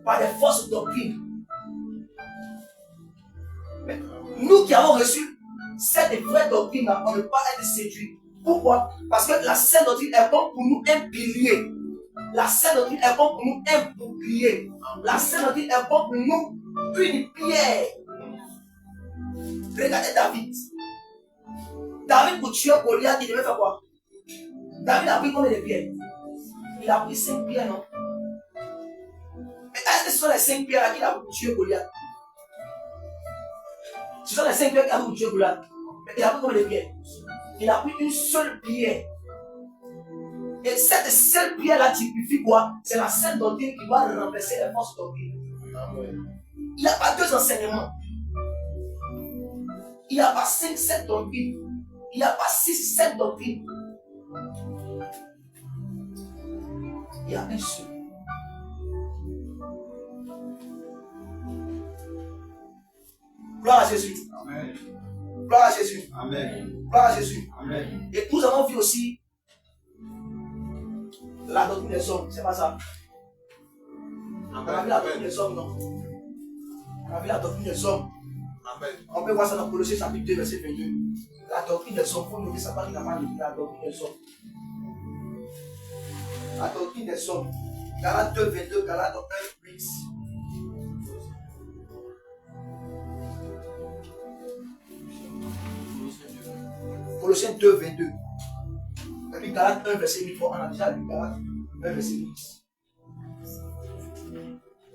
Speaker 1: par des fausses doctrines. Mais nous qui avons reçu cette vraie doctrine, on ne peut pas être séduits. Pourquoi? Parce que la sainte doctrine est comme pour nous un pilier. La sainte doctrine est comme pour nous un bouclier. La sainte doctrine est comme pour nous une pierre. Regardez David. David, pour tuer Goliath, il devait faire quoi? David a pris combien de pierres? Il a pris 5 pierres, non? Mais est-ce que ce sont les 5 pierres là qu'il a pour tuer Goliath? Ce sont les 5 pierres qu'il a pour tuer Goliath. Mais il a pris combien de pierres? Il a pris une seule pierre. Et cette seule pierre-là typifie quoi? C'est la sainte doctrine qui va remplacer les fausses doctrines. Il n'y a pas 2 enseignements. Il n'y a pas 5, 7 doctrines. Il n'y a pas 6, 7 doctrines. Il y a un seul. Gloire à Jésus.
Speaker 3: Amen.
Speaker 1: Gloire à Jésus.
Speaker 3: Amen.
Speaker 1: Gloire à Jésus.
Speaker 3: Amen.
Speaker 1: Et nous avons vu aussi la doctrine des hommes. C'est pas ça. On a vu la doctrine des hommes, non? On a vu la doctrine des hommes.
Speaker 3: Amen.
Speaker 1: On peut voir ça dans Colossiens chapitre 2, verset 22. La doctrine des hommes. Il faut noter ça parce qu'il n'a pas dit la doctrine des hommes. La doctrine des hommes. Galates 2, 22, Galates 1, 8. Colossiens 2, 22. Et puis Galates 1, verset 8. On a déjà lu Galates 1, verset 8.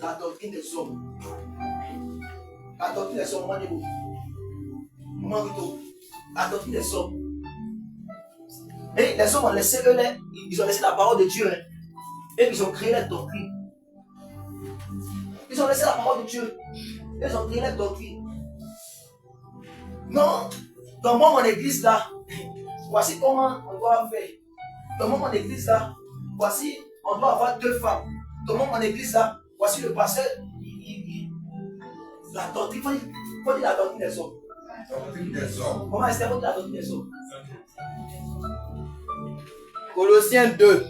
Speaker 1: La doctrine des hommes. La doctrine des hommes, la doctrine des hommes. Et les hommes ont laissé ils ont laissé la parole de Dieu. Hein, et ils ont créé la doctrine. Ils ont laissé la parole de Dieu. Et ils ont créé la doctrine. Non, dans mon église là, voici comment on doit faire. Dans mon église là, voici, on doit avoir 2 femmes. Dans mon église là, voici le pasteur. La doctrine, il faut dire la doctrine des hommes.
Speaker 3: Doctrine des hommes.
Speaker 1: Comment est-ce qu'on dit la doctrine des hommes?
Speaker 5: Colossiens 2,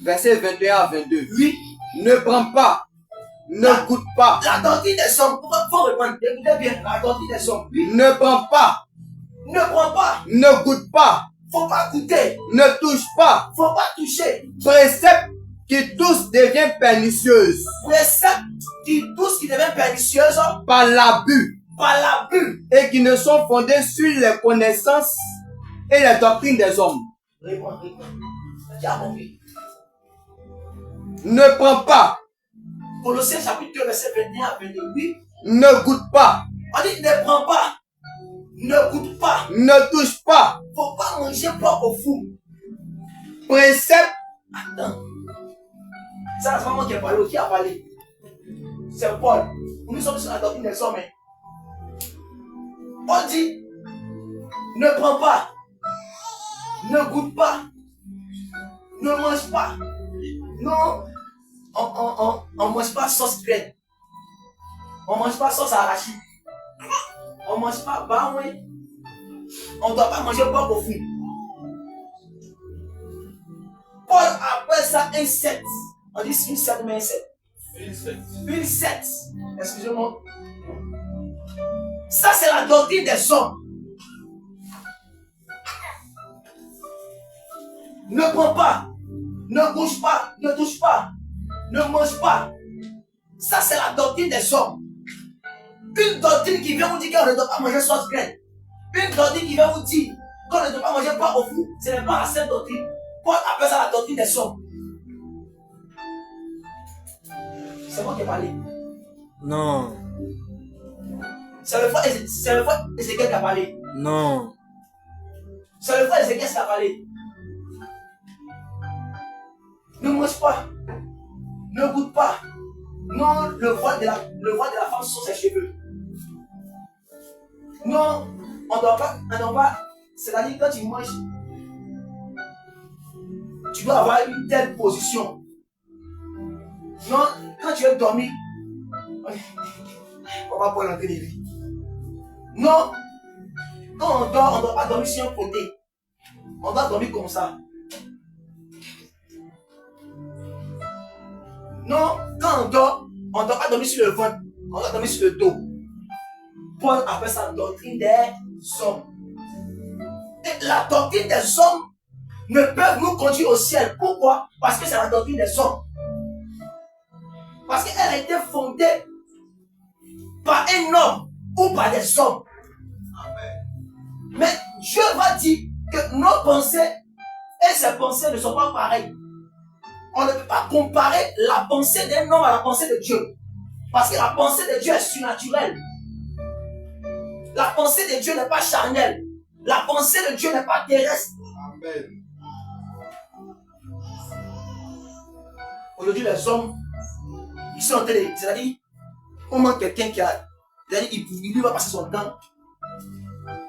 Speaker 5: versets 21 à 22.
Speaker 1: Oui.
Speaker 5: Ne prends pas, ne goûte pas,
Speaker 1: La doctrine des hommes, il faut répondre, écoutez bien, la doctrine des hommes. Oui.
Speaker 5: ne prends pas,
Speaker 1: Ne prends pas,
Speaker 5: ne goûte pas,
Speaker 1: faut pas goûter,
Speaker 5: ne touche pas.
Speaker 1: faut pas toucher.
Speaker 5: Précepte qui tous devient pernicieuse
Speaker 1: Préceptes qui tous qui deviennent pernicieuses
Speaker 5: par l'abus
Speaker 1: par l'abus.
Speaker 5: et qui ne sont fondées sur les connaissances et les doctrines des hommes.
Speaker 1: Réponds. Tu as compris.
Speaker 5: Ne prends pas,
Speaker 1: Colossiens chapitre 2, verset 21 à 22. Oui.
Speaker 5: ne goûte pas,
Speaker 1: On dit ne prends pas, ne goûte pas,
Speaker 5: ne touche pas.
Speaker 1: faut pas manger porc au fou.
Speaker 5: Précepte
Speaker 1: Attends. Ça, c'est pas moi qui ai parlé, qui a parlé? C'est Paul. Nous sommes sur la doctrine des hommes. On dit, ne prends pas, ne goûte pas, ne mange pas. Non, On mange pas sauce graine. On mange pas sauce arachide. On mange pas baouen. On ne doit pas manger porc au fond. Paul appelle ça un secte. On dit une secte, mais un secte. Une secte. Excusez-moi. Ça, c'est la doctrine des hommes. Ne prends pas. Ne bouge pas. Ne touche pas. Ne mange pas. Ça, c'est la doctrine des hommes. Une doctrine qui vient vous dire qu'on ne doit pas manger sauce graine. Une doctrine qui vient vous dire qu'on ne doit pas manger pas au fou. Ce n'est pas la seule doctrine. Paul appelle ça la doctrine des hommes. C'est moi qui ai parlé.
Speaker 5: Non.
Speaker 1: C'est le frère Ézéchiel qui a parlé.
Speaker 5: Non.
Speaker 1: C'est le frère Ézéchiel qui a parlé. Ne mange pas. Ne goûte pas. Non, le voile de la femme sur ses cheveux. Non, on ne doit pas. C'est-à-dire quand tu manges, tu dois avoir une telle position. Non, quand tu veux dormir, on va pas l'entrer les vies. Non, quand on dort, on ne doit pas dormir sur un côté. On doit dormir comme ça. Non, quand on dort, on ne doit pas dormir sur le ventre, on doit dormir sur le dos. Paul appelle ça la doctrine des hommes. Et la doctrine des hommes ne peut nous conduire au ciel. Pourquoi? Parce que c'est la doctrine des hommes. Parce qu'elle a été fondée par un homme ou par des hommes. Mais Dieu va dire que nos pensées et ses pensées ne sont pas pareilles. On ne peut pas comparer la pensée d'un homme à la pensée de Dieu. Parce que la pensée de Dieu est surnaturelle. La pensée de Dieu n'est pas charnelle. La pensée de Dieu n'est pas terrestre.
Speaker 3: Amen.
Speaker 1: Aujourd'hui, les hommes, ils sont en train de... C'est-à-dire, on manque quelqu'un qui a... C'est-à-dire, il lui va passer son temps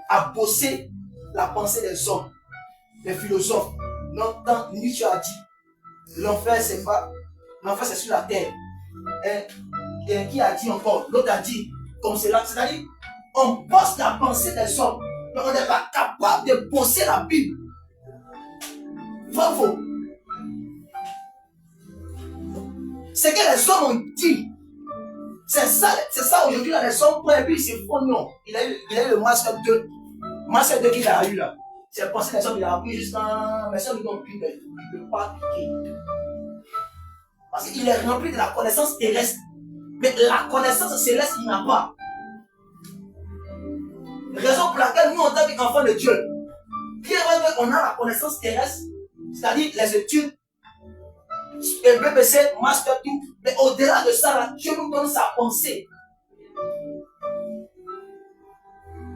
Speaker 1: à bosser la pensée des hommes, des philosophes. Non, quand Nietzsche a dit, l'enfer c'est pas... L'enfer c'est sur la terre. Et qui a dit encore? L'autre a dit, comme cela. C'est-à-dire, on bosse la pensée des hommes, mais on n'est pas capable de bosser la Bible. Faux. Ce que les hommes ont dit, c'est ça aujourd'hui, là, les hommes prennent et puis ils se font non. Il a eu le master 2. Master 2 qu'il a eu là. C'est pensé les hommes, il a appris jusqu'à. Mais ça, ils n'ont plus, il ne peut pas appliquer. Parce qu'il est rempli de la connaissance terrestre. Mais la connaissance céleste, il n'a pas. Raison pour laquelle nous, en tant qu'enfants de Dieu, bien vrai qu'on a la connaissance terrestre, c'est-à-dire les études, et BBC, master tout, mais au-delà de ça, là, Dieu nous donne sa pensée.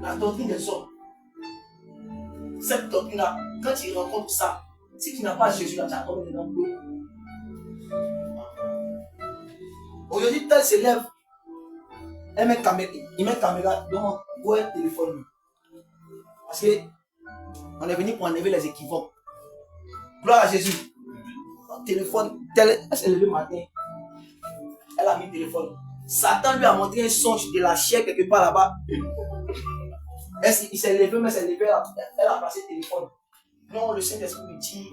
Speaker 1: La doctrine des hommes. Cette doctrine-là, quand tu rencontres ça, si tu n'as pas Jésus, là, tu as tombé dans l'eau. Aujourd'hui, tel s'élève, il met caméra dans un téléphone. Parce que on est venu pour enlever les équivoques. Gloire à Jésus. Téléphone, elle s'est levée le matin. Elle a mis le téléphone. Satan lui a montré un songe de la chair quelque part là-bas. Il s'est levé, mais elle a passé le téléphone. Non, le Saint-Esprit me dit.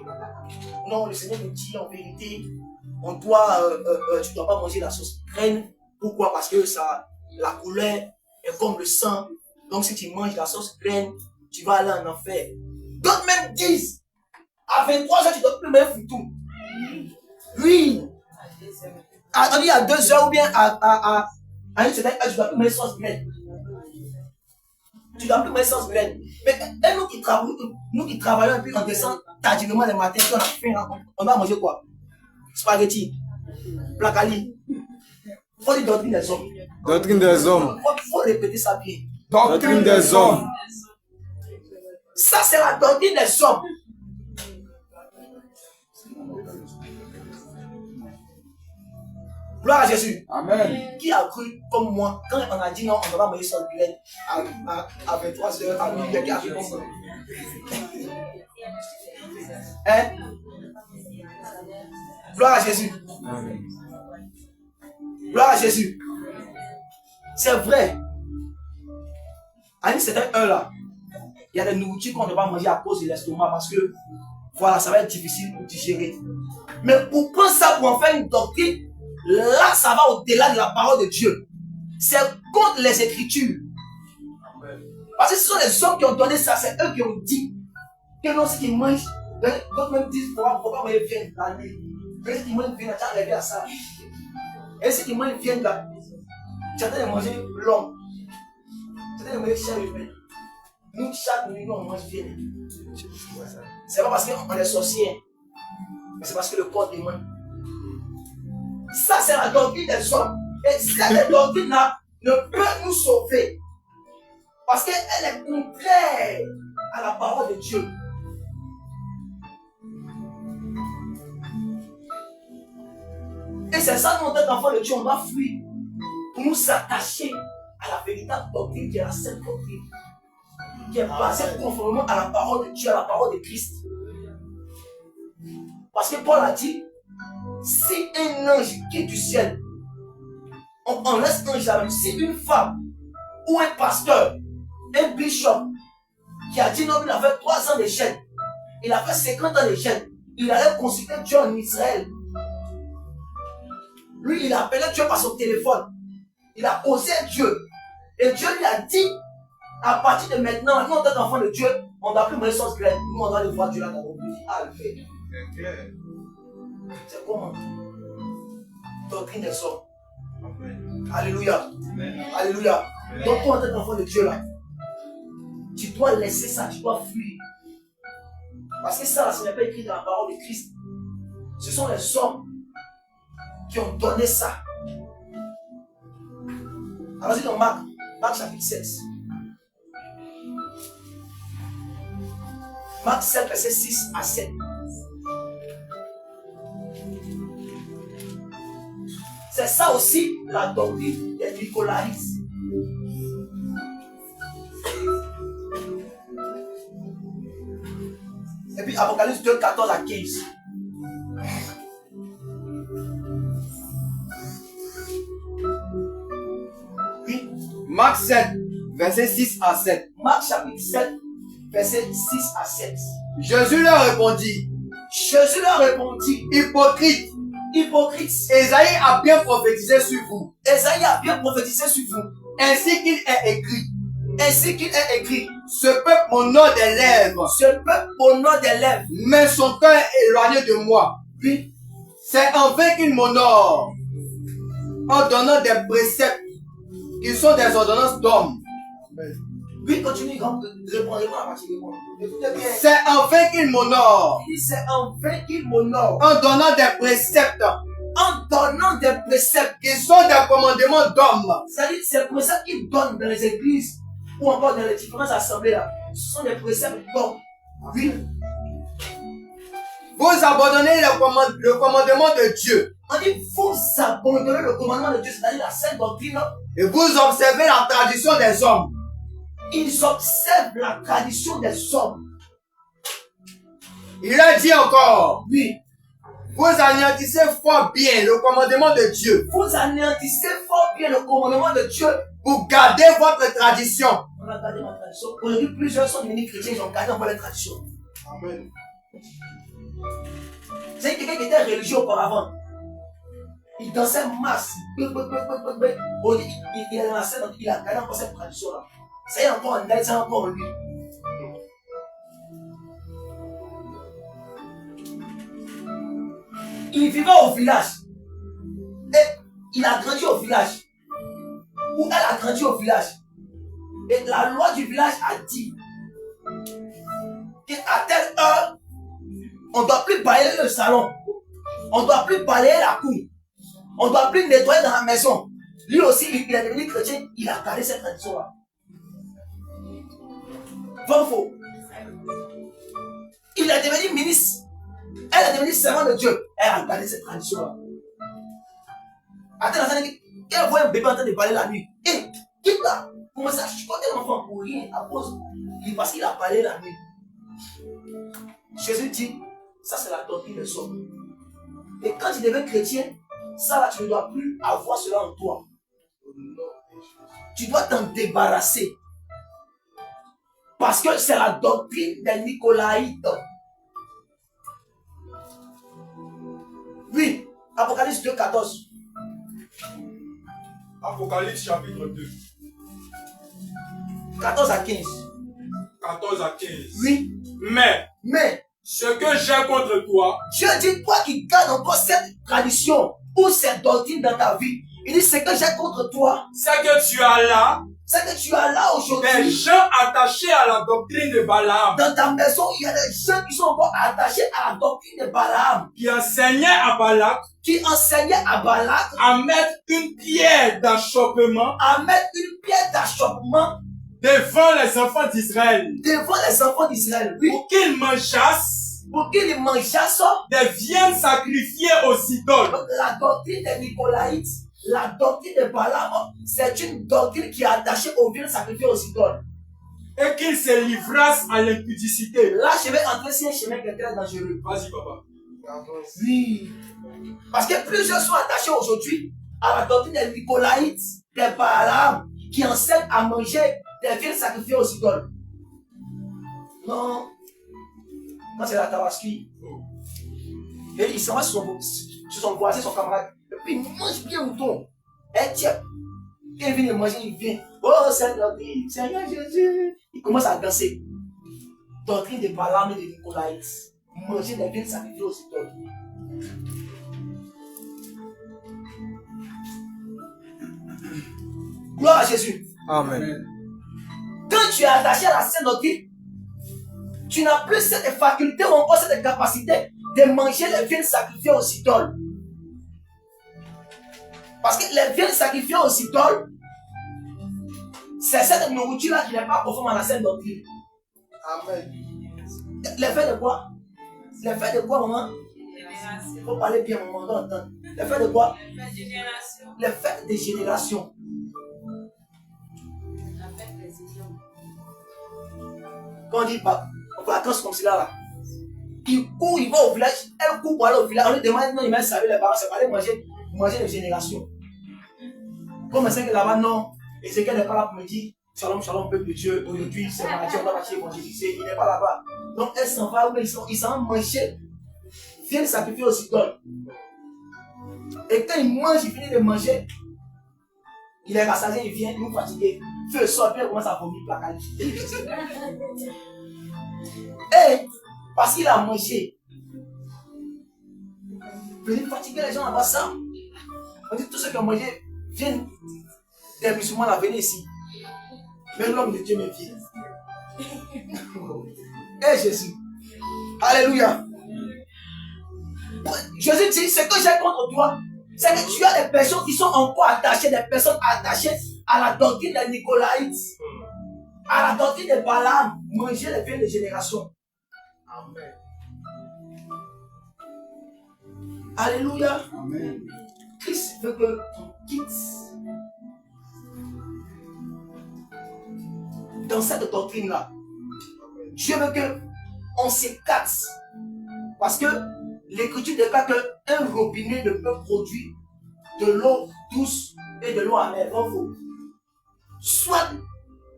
Speaker 1: Non, le Seigneur me dit en vérité, tu ne dois pas manger la sauce graine. Pourquoi? Parce que ça, la couleur est comme le sang. Donc si tu manges la sauce graine, tu vas aller en enfer. D'autres même disent, à 23 ans, tu ne dois plus mettre foutu. Oui. On dit à 2 heures ou bien à une certaine heure, tu ne dois plus mettre sauce graine. Tu ne dois plus mettre sauce graine. Mais nous qui travaillons et puis on descend tardivement le matin, puis on a faim, on va manger quoi? Spaghetti, placali. Il faut dire doctrine des hommes.
Speaker 5: Doctrine des hommes.
Speaker 1: Il faut répéter ça bien.
Speaker 5: Doctrine des hommes.
Speaker 1: Ça, c'est la doctrine des hommes. Gloire à Jésus.
Speaker 3: Amen.
Speaker 1: Qui a cru comme moi quand on a dit non, on ne va pas manger sur le graine à 23 heures, à minuit, qui a cru comme moi? Hein? Gloire à Jésus.
Speaker 5: Amen.
Speaker 1: Gloire à Jésus. C'est vrai. À une certaine heure là, il y a des nourritures qu'on ne va pas manger à cause de l'estomac parce que voilà, ça va être difficile pour digérer. Mais pour prendre ça pour en faire une doctrine, là, ça va au-delà de la parole de Dieu. C'est contre les Écritures. Parce que ce sont les hommes qui ont donné ça, c'est eux qui ont dit que non, ceux qui mangent, d'autres même disent, faut pas manger viande la nuit. Mais ceux qui mangent viande, tu as arrivé à ça. Et ceux qui mangent viande là, tu as de manger l'homme. Tu as de manger chair humaine. Nous, chaque nuit, nous, on mange viande. C'est pas parce qu'on est sorcier, mais c'est parce que le corps demande. Ça, c'est la doctrine des hommes. Et cette doctrine-là ne peut nous sauver. Parce qu'elle est contraire à la parole de Dieu. Et c'est ça, nous, en tant qu'enfants de Dieu, on doit fuir pour nous s'attacher à la véritable doctrine qui est la sainte doctrine, qui est basée conformément à la parole de Dieu, à la parole de Christ. Parce que Paul a dit, si un ange quitte du ciel, on laisse un ange là-même. Si une femme ou un pasteur, un bishop, qui a dit non, il a fait 3 ans de jeûne, il a fait 50 ans de jeûne, il allait consulter Dieu en Israël. Lui, il a appelé Dieu par son téléphone. Il a osé Dieu. Et Dieu lui a dit, à partir de maintenant, nous en tant qu'enfants de Dieu, on ne doit plus manger sauce graine. Nous, on doit le voir Dieu là dans nos vies. Ah, le fait. C'est comment? Doctrine des hommes. Alléluia. Alléluia. Donc, toi, en tant qu'enfant de Dieu là, tu dois laisser ça, tu dois fuir. Parce que ça, là, ce n'est pas écrit dans la parole de Christ. Ce sont les hommes qui ont donné ça. Allons-y dans Marc chapitre 16. Marc 7, verset 6 à 7. C'est ça aussi la doctrine des nicolaïstes. Et puis Apocalypse 2, 14 à 15. Oui.
Speaker 5: Marc 7, verset 6 à 7.
Speaker 1: Marc chapitre 7, verset 6 à 7.
Speaker 5: Jésus leur répondit, hypocrite, Ésaïe a bien prophétisé sur vous.
Speaker 1: Ésaïe a bien prophétisé sur vous.
Speaker 5: Ainsi qu'il est écrit.
Speaker 1: Ainsi qu'il est écrit.
Speaker 5: Ce peuple m'honore des lèvres.
Speaker 1: Ce peuple honore des lèvres.
Speaker 5: Mais son cœur est éloigné de moi.
Speaker 1: Oui.
Speaker 5: C'est en vain qu'il m'honore. En donnant des préceptes qui sont des ordonnances d'hommes.
Speaker 1: Oui, continue, répondez-moi à partir de moi. Écoutez bien.
Speaker 5: C'est en vain qu'il m'honore.
Speaker 1: C'est en vain qu'il m'honore.
Speaker 5: En donnant des préceptes.
Speaker 1: En donnant des préceptes
Speaker 5: qui sont des commandements d'hommes.
Speaker 1: C'est-à-dire, ces préceptes qu'ils donnent dans les églises ou encore dans les différentes assemblées là, ce sont des préceptes d'hommes. Oui.
Speaker 5: Vous abandonnez le commandement de Dieu.
Speaker 1: On dit, vous abandonnez le commandement de Dieu, c'est-à-dire la sainte doctrine.
Speaker 5: Et vous observez la tradition des hommes.
Speaker 1: Ils observent la tradition des hommes.
Speaker 5: Il a dit encore.
Speaker 1: Oui.
Speaker 5: Vous anéantissez fort bien le commandement de Dieu.
Speaker 1: Vous anéantissez fort bien le commandement de Dieu.
Speaker 5: Pour garder votre tradition.
Speaker 1: On a gardé ma tradition. Aujourd'hui, plusieurs sont devenus chrétiens, ils ont gardé encore les traditions.
Speaker 5: Amen.
Speaker 1: C'est quelqu'un qui était religieux auparavant. Il dansait masse. Il est dans la scène, il a gardé encore cette tradition-là. Ça y est encore en elle, c'est encore en lui. Il vivait au village. Et il a grandi au village. Ou elle a grandi au village. Et la loi du village a dit qu'à telle heure, on ne doit plus balayer le salon. On ne doit plus balayer la cour. On ne doit plus nettoyer dans la maison. Lui aussi, il est devenu chrétien. Il a gardé cette tradition-là. Vrai ou faux? Il est devenu ministre. Elle est devenue servante de Dieu. Elle a gardé cette tradition-là. Attends, elle voit un bébé en train de parler la nuit. Et quitte là. Comment ça chicoter l'enfant pour rien à cause parce qu'il a parlé la nuit. Jésus dit, ça c'est la doctrine des hommes. Et quand il devient chrétien, Ça là, tu ne dois plus avoir cela en toi. Tu dois t'en débarrasser. Parce que c'est la doctrine des Nicolaïtes. Oui, Apocalypse 2, 14.
Speaker 4: Apocalypse chapitre 2,
Speaker 1: 14 à 15.
Speaker 4: 14 à 15.
Speaker 1: Oui,
Speaker 4: Mais ce que j'ai contre toi,
Speaker 1: Dieu dit, toi qui gardes encore cette tradition ou cette doctrine dans ta vie, il dit, ce que j'ai contre toi,
Speaker 4: c'est que tu as là
Speaker 1: c'est que tu as là
Speaker 4: des
Speaker 1: aujourd'hui.
Speaker 4: gens attachés à la doctrine de Balaam,
Speaker 1: Dans ta maison, il y a des gens qui sont encore attachés à la doctrine de Balaam,
Speaker 4: qui enseignaient à Balak
Speaker 1: qui enseignaient à Balak
Speaker 4: à mettre une pierre d'achoppement
Speaker 1: à mettre une pierre d'achoppement
Speaker 4: devant les enfants d'Israël
Speaker 1: devant les enfants d'Israël. Oui,
Speaker 4: pour qu'ils mangeassent
Speaker 1: pour qu'ils mangeassent
Speaker 4: des viandes sacrifiées aux idoles.
Speaker 1: donc, la doctrine des Nicolaïtes, la doctrine de Balaam, c'est une doctrine qui est attachée aux viandes sacrifiées aux idoles.
Speaker 4: Et qu'ils se livrassent à l'impudicité.
Speaker 1: Là, je vais entrer sur un chemin qui est très dangereux.
Speaker 4: Vas-y, papa.
Speaker 1: Oui. Parce que plusieurs sont attachés aujourd'hui à la doctrine des Nicolaïtes, des Balaam, qui enseignent à manger des viandes sacrifiées aux idoles. Non. Quand c'est la tabaski, et il s'en va sur son voisin, son camarade, et puis il mange bien mouton. Et tiens, quand il vient de manger, il vient. Oh Seigneur Jésus. Il commence à danser. Doctrine de Balaam et de Nicolaïtes. Manger des viandes sacrifiées aux idoles. Gloire à Jésus.
Speaker 5: Amen.
Speaker 1: Quand tu es attaché à la sainte doctrine, tu n'as plus cette faculté ou encore cette capacité de manger les viandes sacrifiées aux idoles. Parce que les viandes sacrifiées aux idoles, c'est cette nourriture-là qui n'est pas conforme à la sainte doctrine.
Speaker 5: Amen.
Speaker 1: L'effet de quoi? L'effet de quoi, maman? Il faut parler bien, maman, on doit entendre. L'effet de quoi? L'effet de génération. Quand on dit vacances comme cela, là, il court, il va au village, elle court pour aller au village, on lui demande, non, il m'a servi les parents, c'est pas aller manger les générations. Comme c'est que là-bas, non, et c'est qu'elle n'est pas là pour me dire, shalom, shalom, peuple de Dieu, aujourd'hui c'est mardi, on va partir évangéliser, il n'est pas là-bas. Donc elle s'en va, mais ils s'en vont manger, viennent sacrifier aux idoles. Et quand il mange, il finit de manger, il est rassasié, il vient, il nous fatigué. Feu sort, puis il commence à vomir placal. Et parce qu'il a mangé, venir fatiguer les gens là-bas, ça. On dit tous ceux qui ont mangé viennent des musulmans là, venez ici. Même l'homme de Dieu me vient. Et Jésus. Alléluia. Jésus dit, ce que j'ai contre toi, c'est que tu as des personnes qui sont encore attachées, des personnes attachées à la doctrine des Nicolaïtes, à la doctrine de Balaam, manger les viandes de génération.
Speaker 5: Amen.
Speaker 1: Alléluia.
Speaker 5: Amen.
Speaker 1: Christ veut que tu quittes dans cette doctrine-là. Dieu veut que on s'écarte. Parce que l'Écriture déclare qu'un robinet ne peut produire de l'eau douce et de l'eau amère. Soit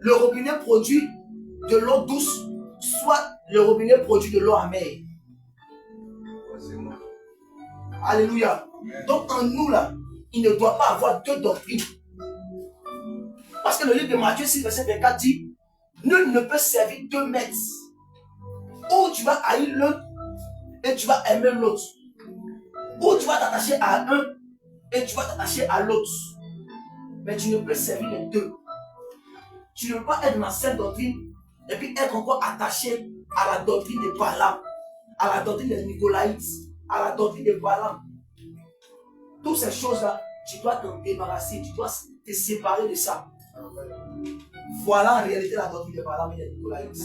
Speaker 1: le robinet produit de l'eau douce, soit le robinet produit de l'eau amère. Alléluia. Donc en nous là, il ne doit pas avoir deux doctrines. Parce que le livre de Matthieu 6, verset 24 dit, nul ne peut servir deux maîtres. Ou tu vas haïr l'un et tu vas aimer l'autre. Ou tu vas t'attacher à un et tu vas t'attacher à l'autre. Mais tu ne peux servir les deux. Tu ne peux pas être dans la sainte doctrine et puis être encore attaché à la doctrine de Balaam, à la doctrine des Nicolaïtes, à la doctrine de Balaam. Toutes ces choses-là, tu dois t'en débarrasser, tu dois te séparer de ça. Voilà en réalité la doctrine de Balaam et des Nicolaïtes.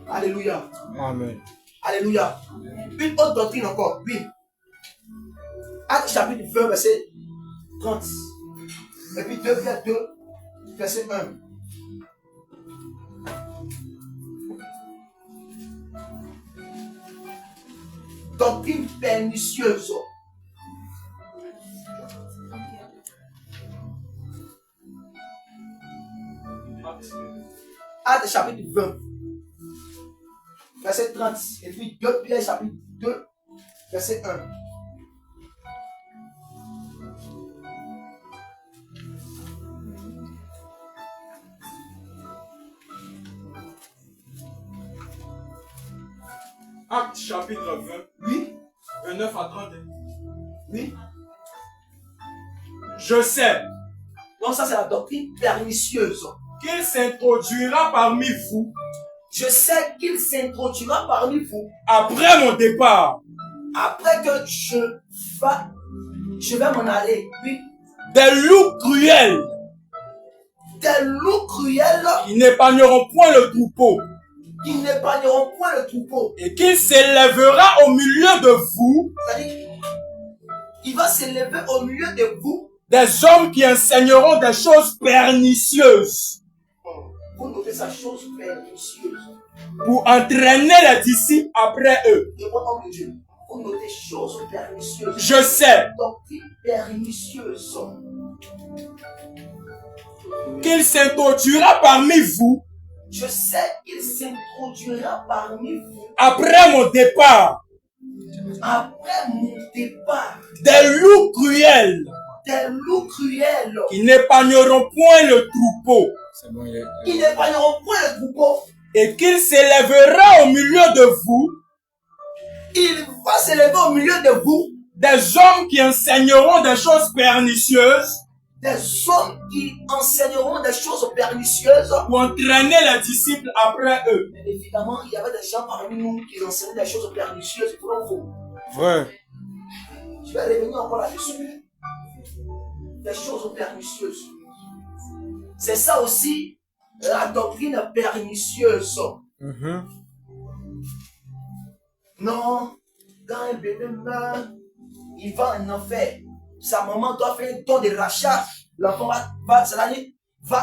Speaker 1: Alléluia.
Speaker 5: Amen.
Speaker 1: Alléluia. Une autre doctrine encore, oui. Acte chapitre 20, verset 30. Et puis 2 Pierre 2, verset 1. Doctrine pernicieuse.
Speaker 5: Actes chapitre 20, verset 30. Et puis 2 Pierre chapitre 2, verset 1.
Speaker 4: Actes chapitre 20,
Speaker 5: Oui,
Speaker 4: 29 à 30.
Speaker 5: oui.
Speaker 4: Je sais
Speaker 5: Donc ça c'est la doctrine pernicieuse.
Speaker 4: qu'il s'introduira parmi vous
Speaker 5: Je sais qu'il s'introduira parmi vous
Speaker 4: après mon départ
Speaker 5: après que je vais m'en aller. Oui.
Speaker 4: des loups cruels
Speaker 5: Des loups cruels
Speaker 4: qui n'épargneront point le troupeau
Speaker 5: qui n'épargneront point le troupeau.
Speaker 4: et qu'il s'élèvera au milieu de vous
Speaker 5: C'est-à-dire, il va s'élever au milieu de vous.
Speaker 4: des hommes qui enseigneront des choses pernicieuses
Speaker 5: Vous notez sa chose pernicieuse.
Speaker 4: pour entraîner les disciples après eux.
Speaker 5: Et moi, homme de Dieu, vous notez choses pernicieuses.
Speaker 4: Je sais
Speaker 5: Doctrine pernicieuse.
Speaker 4: qu'il s'introduira parmi vous
Speaker 5: Je sais qu'il s'introduira parmi vous
Speaker 4: après mon départ
Speaker 5: après mon départ.
Speaker 4: des loups cruels
Speaker 5: Des loups cruels
Speaker 4: qui n'épargneront point le troupeau
Speaker 5: qui n'épargneront point le troupeau.
Speaker 4: et qu'il s'élèvera au milieu de vous
Speaker 5: Il va s'élever au milieu de vous
Speaker 4: des hommes qui enseigneront des choses pernicieuses
Speaker 5: des hommes qui enseigneront des choses pernicieuses.
Speaker 4: pour entraîner les disciples après eux.
Speaker 5: Mais évidemment, il y avait des gens parmi nous qui enseignaient des choses pernicieuses pour vous.
Speaker 4: Vrai.
Speaker 5: Je vais revenir encore là-dessus. Des choses pernicieuses. C'est ça aussi la doctrine pernicieuse. Non, quand un bébé meurt, il va en enfer. Sa maman doit faire un don de rachat. L'enfant va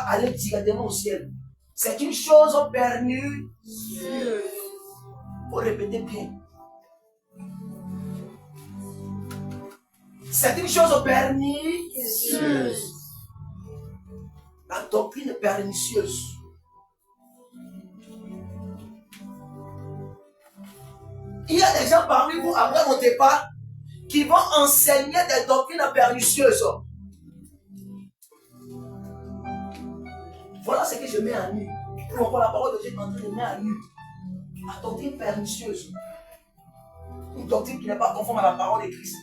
Speaker 5: aller directement au ciel. C'est une chose pernicieuse. Faut répéter bien. C'est une chose pernicieuse. La doctrine pernicieuse. Il y a des gens parmi vous, après mon départ, qui vont enseigner des doctrines pernicieuses. Voilà ce que je mets en nu. Pour la parole de Dieu est en train de mettre en nu. La doctrine pernicieuse. Une doctrine qui n'est pas conforme à la parole de Christ.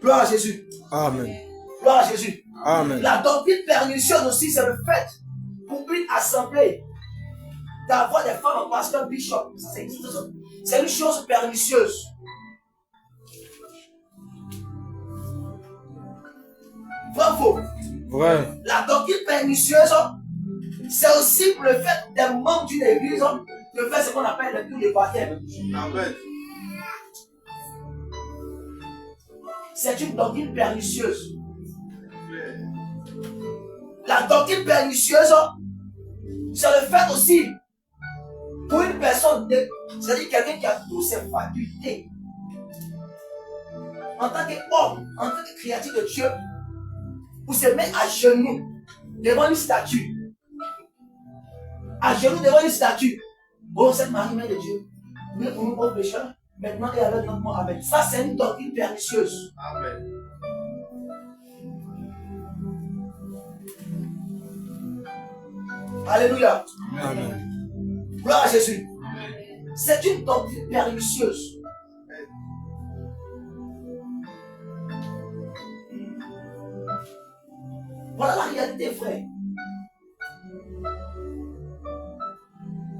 Speaker 5: Gloire à Jésus.
Speaker 4: Amen.
Speaker 5: Gloire à Jésus.
Speaker 4: Amen.
Speaker 5: La doctrine pernicieuse aussi, c'est le fait pour une assemblée d'avoir des femmes en pasteur bishop. C'est une chose pernicieuse. Bravo.
Speaker 4: Vrai.
Speaker 5: La doctrine pernicieuse, c'est aussi pour le fait des membres d'une église de faire ce qu'on appelle le culte de baptême.
Speaker 3: Amen.
Speaker 5: C'est une doctrine pernicieuse. La doctrine pernicieuse, c'est le fait aussi pour une personne, c'est-à-dire quelqu'un qui a toutes ses facultés, en tant qu'homme, en tant que créature de Dieu, pour se mettre à genoux devant une statue. À genoux devant une statue. Oh, cette Marie-Mère de Dieu, mais pour nous pauvres pécheurs, maintenant et avec notre mort, amen. Ça, c'est une doctrine pernicieuse.
Speaker 3: Amen.
Speaker 5: Alléluia.
Speaker 4: Amen.
Speaker 5: Gloire à Jésus. C'est une doctrine pernicieuse. Voilà la réalité, frère.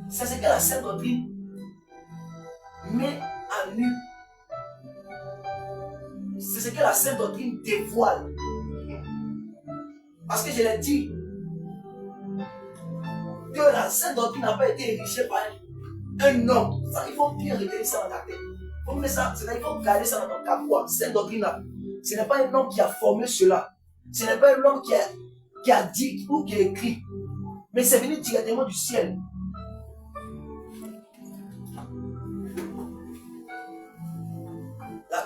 Speaker 5: C'est ce que la Sainte Doctrine met à nu. C'est ce que la Sainte Doctrine dévoile. Parce que je l'ai dit, que la Sainte Doctrine n'a pas été érigée par un homme. Ça, il faut bien retenir ça dans ta tête. Il faut mettre ça, il faut garder ça dans ton capois. Cette doctrine-là, ce n'est pas un homme qui a formé cela. Ce n'est pas un homme qui a dit ou qui a écrit. Mais c'est venu directement du ciel.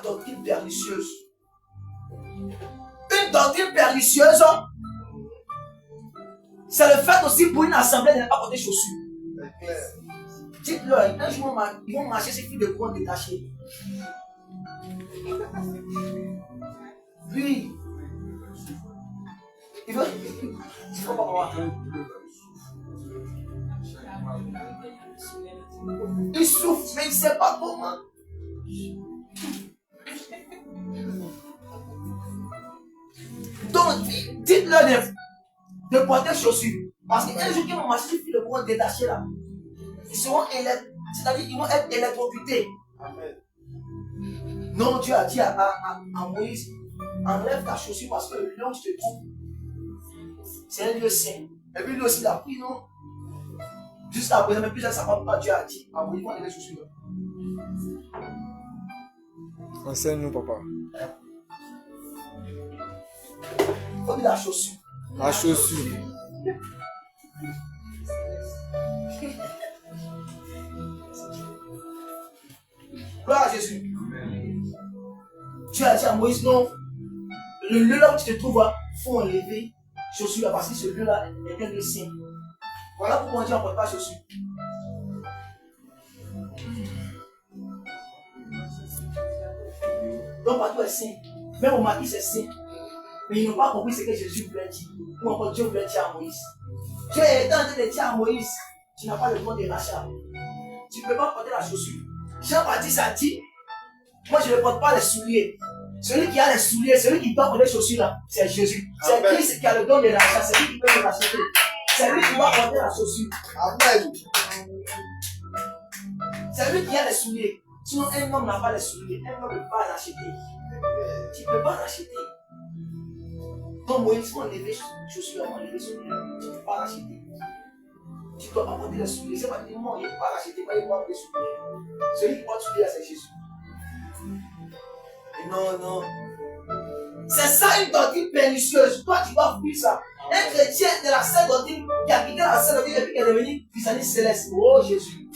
Speaker 5: la doctrine pernicieuse. Une doctrine pernicieuse, c'est le fait aussi pour une assemblée de ne pas porter chaussures. Dites-leur, un jour, ils vont marcher ces filles de courant détachées. Oui. Il faut pas voir. Il souffre, mais il ne sait pas comment. Donc, dites-leur de porter chaussures. Parce qu'un jour qu'ils vont marcher, les filles de courant détachées là, ils seront c'est-à-dire ils vont être électrocutés. Non, Dieu a dit à Moïse, enlève ta chaussure parce que le lieu où tu te trouves, c'est un lieu saint. Et puis lui aussi, il a pris, non? Jusqu'à présent, mais plus ça ne va pas, Dieu a dit à Moïse, enlève les chaussures.
Speaker 6: Enseigne-nous, papa.
Speaker 5: Il faut dire la chaussure.
Speaker 6: La chaussure.
Speaker 5: Gloire à Jésus. Dieu a dit à Moïse, non, le lieu là où tu te trouves, il faut enlever chaussures là, parce que ce lieu là est un lieu saint. Voilà pourquoi on dit on ne porte pas chaussures. Donc partout est saint. Même au maquis c'est saint. Mais ils n'ont pas compris ce que Jésus voulait dire. Ou encore Dieu voulait dire à Moïse. Dieu est en train de dire à Moïse, tu n'as pas le droit de rachat. Tu ne peux pas porter la chaussure. Jean-Baptiste a dit, moi je ne porte pas les souliers. Celui qui a les souliers, celui qui doit porter les chaussures là, c'est Jésus. C'est Christ qui a le don de rachat, c'est lui qui peut le racheter. C'est lui qui doit porter la chaussure.
Speaker 3: Amen.
Speaker 5: C'est lui qui a les souliers. Sinon un homme n'a pas les souliers. Un homme ne peut pas l'acheter. Tu ne peux pas l'acheter. Donc Moïse, on enlever les chaussures, on enlever les souliers. Tu ne peux pas l'acheter. Tu ne dois pas porter les souliers. C'est pas dire non, il ne peut pas l'acheter, pas il doit porter les souliers. Celui qui porte les souliers, c'est Jésus. Et non, non. C'est ça une doctrine pernicieuse. Toi, tu vas fuir ça. Un chrétien de la sainte doctrine qui a quitté la sainte doctrine et puis qui est devenu christianisme céleste. Oh Jésus.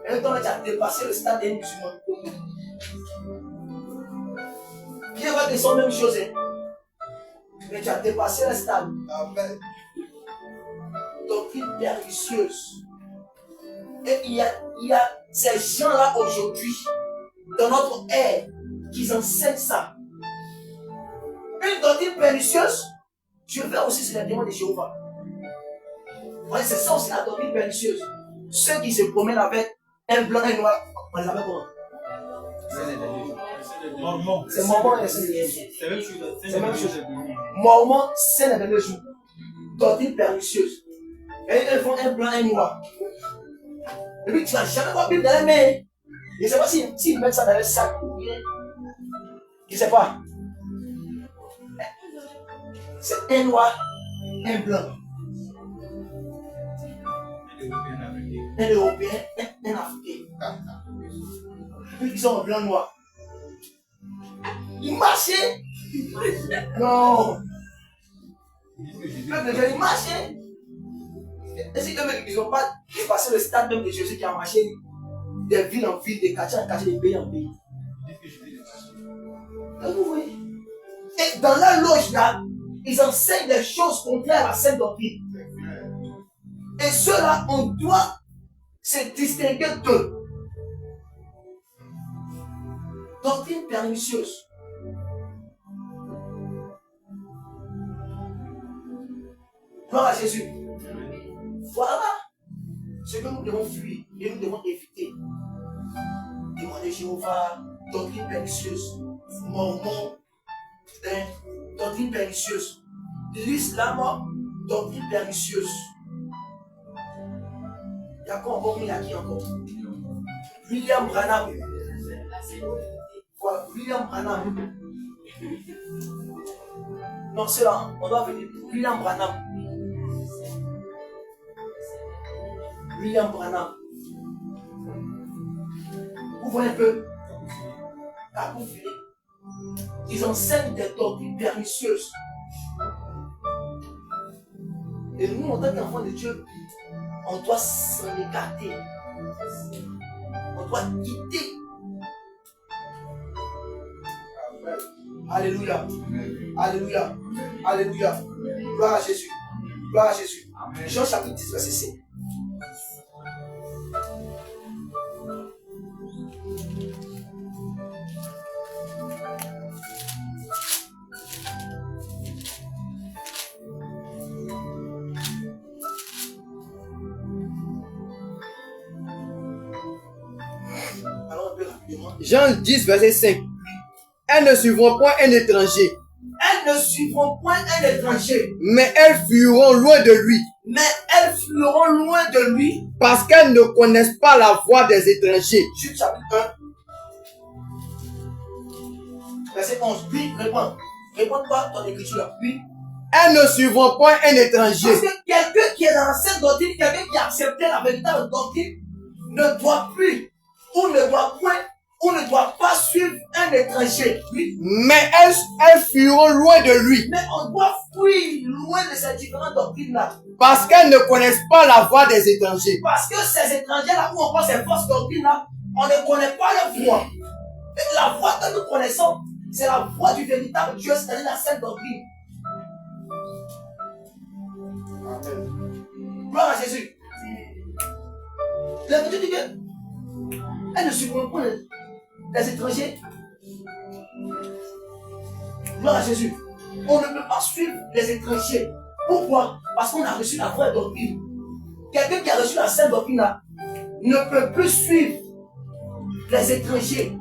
Speaker 5: Et toi, tu as dépassé le stade des musulmans. Dieu va dire la même chose. Mais tu as dépassé le stade.
Speaker 3: Amen.
Speaker 5: Doctrine pernicieuse. Et il y a ces gens-là aujourd'hui, dans notre ère, qui enseignent ça. Une doctrine pernicieuse, je vais aussi sur les démons de Jéhovah. Ouais, c'est ça aussi la doctrine pernicieuse. Ceux qui se promènent avec un blanc et un noir, on les appelle comment? C'est Mormon et c'est la même chose. Mormon, c'est le dernier jour. Doctrine pernicieuse. Et ils font un blanc et un noir. Et puis tu n'as jamais vu la Bible dans les mains. Je ne sais pas s'ils mettent ça dans le sac ou bien. Je ne sais pas. C'est un noir, un blanc. Un Européen, un Africain. Puis ils sont en blanc noir. Ils marchaient. Non. Ils marchaient. Et si eux-mêmes, ils n'ont pas dépassé le stade même de Jésus qui a marché des villes en ville, des quartiers en quartier, des pays en pays. Vous voyez? Et dans leur loge là, ils enseignent des choses contraires à la sainte doctrine. Et ceux-là, on doit se distinguer d'eux. Doctrine pernicieuse. Gloire à Jésus. Voilà ce que nous devons fuir et nous devons éviter. Démons de Jéhovah, doctrine pernicieuse, Mormon, doctrine pernicieuse, l'islam, doctrine pernicieuse. Il y a quoi encore? Il y a qui encore? William Branham. Voilà, William Branham. Non, c'est là, on doit venir. William Branham. William Branham. Vous voyez un peu? Ils enseignent des doctrines pernicieuses. Et nous, en tant qu'enfants de Dieu, on doit s'en écarter. On doit quitter. Alléluia. Alléluia. Alléluia. Gloire à Jésus. Gloire à Jésus. Jean chapitre 10, verset 5. Alors, un peu rapidement.
Speaker 7: Jean 10, verset 5. Elles ne suivront point un étranger,
Speaker 5: Elles ne suivront point un étranger,
Speaker 7: mais elles fuiront loin de lui,
Speaker 5: mais elles fuiront loin de lui.
Speaker 7: parce qu'elles ne connaissent pas la voie des étrangers.
Speaker 5: Jude chapitre 1, verset 11. Oui, réponds. Réponds-toi ton écriture. Oui.
Speaker 7: Elles ne suivront point un étranger,
Speaker 5: Parce que quelqu'un qui est dans cette doctrine, quelqu'un qui a accepté la véritable doctrine, ne doit plus, ou ne doit point, ou ne doit pas suivre un étranger. Oui.
Speaker 7: mais elles fuiront loin de lui,
Speaker 5: Mais on doit fuir loin de ces différentes doctrines-là.
Speaker 7: parce qu'elles ne connaissent pas la voie des étrangers.
Speaker 5: Parce que ces étrangers-là, ou encore ces fausses doctrines-là, on ne connaît pas leur voie. Et la voie que nous connaissons, c'est la voie du véritable Dieu, c'est-à-dire la sainte doctrine. Gloire à Jésus. L'Écriture dit que elles ne suivront pas les étrangers. Gloire à Jésus. On ne peut pas suivre les étrangers. Pourquoi? Parce qu'on a reçu la vraie doctrine. Quelqu'un qui a reçu la sainte doctrine là, ne peut plus suivre les étrangers.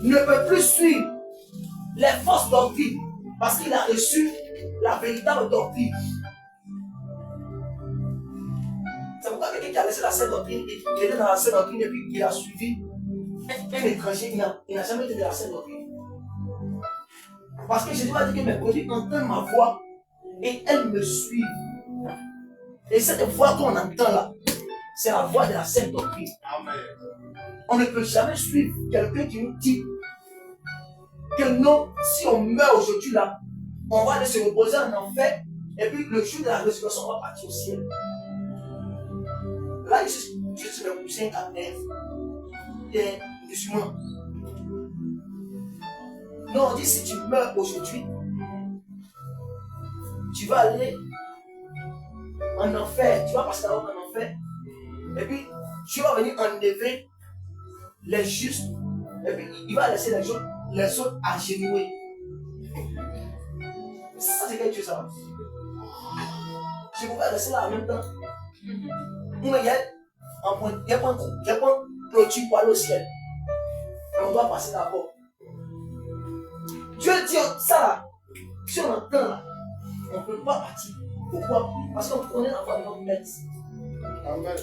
Speaker 5: Ne peut plus suivre les fausses doctrines. Parce qu'il a reçu la véritable doctrine. C'est pourquoi quelqu'un qui a laissé la sainte doctrine, il était dans la sainte doctrine et puis il a suivi un étranger, il n'a jamais été de la sainte doctrine. Parce que Jésus m'a dit que mes produits entendent ma voix et elles me suivent. Et cette voix qu'on entend là, c'est la voix de la sainte doctrine.
Speaker 3: Amen.
Speaker 5: On ne peut jamais suivre quelqu'un qui nous dit que non, si on meurt aujourd'hui là, on va aller se reposer en enfer et puis le jour de la résurrection, on va partir au ciel. Là, je suis le cousin à terre. Il est musulman. Non, on dit si tu meurs aujourd'hui, tu vas aller en enfer. Tu vas passer là-haut en enfer. Et puis, tu vas venir enlever les justes. Et puis, il va laisser les autres agenouiller. Ça, c'est quel Dieu ça? Je pouvais rester là en même temps. Il y a un clôture pour aller au ciel. Mais on doit passer d'abord. Dieu dit ça là. Si on entend là, on ne peut pas partir. Pourquoi? Parce qu'on connaît la voix de notre maître.
Speaker 3: Amen.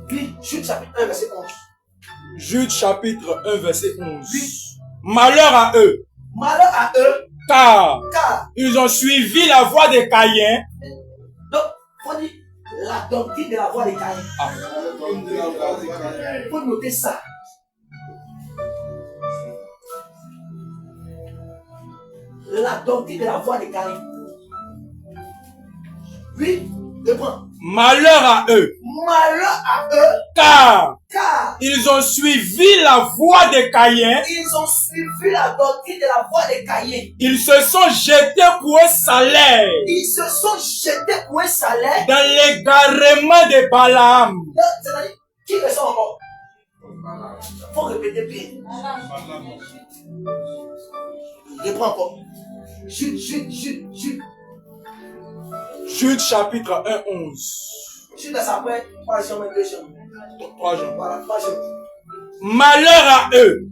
Speaker 5: Puis, Jude chapitre 1, verset 11.
Speaker 4: Jude chapitre 1, verset 11.
Speaker 5: Oui.
Speaker 4: Malheur à eux,
Speaker 5: Malheur à eux,
Speaker 4: car
Speaker 5: car.
Speaker 4: ils ont suivi la voie des Caïens.
Speaker 5: Donc, il faut dire la doctrine de la voix des Caïens. Il faut noter ça. La doctrine de la voix des Caïens. Oui, reprends.
Speaker 4: Malheur à eux,
Speaker 5: Malheur à eux,
Speaker 4: car
Speaker 5: car
Speaker 4: ils ont suivi la voie des Caïens.
Speaker 5: ils ont suivi la doctrine de la voix des Caïens.
Speaker 4: Ils se sont jetés pour un salaire
Speaker 5: Ils se sont jetés pour un salaire.
Speaker 4: dans l'égarement de Balaam.
Speaker 5: C'est-à-dire, qui ressent encore? Il faut répéter bien. Reprends encore. Jude.
Speaker 4: Jude chapitre 1, 11.
Speaker 5: Jude à sa après, 3 Jean, 2 Jean.
Speaker 4: 3 Jean.
Speaker 5: Voilà, 3 Jean.
Speaker 4: Malheur à eux,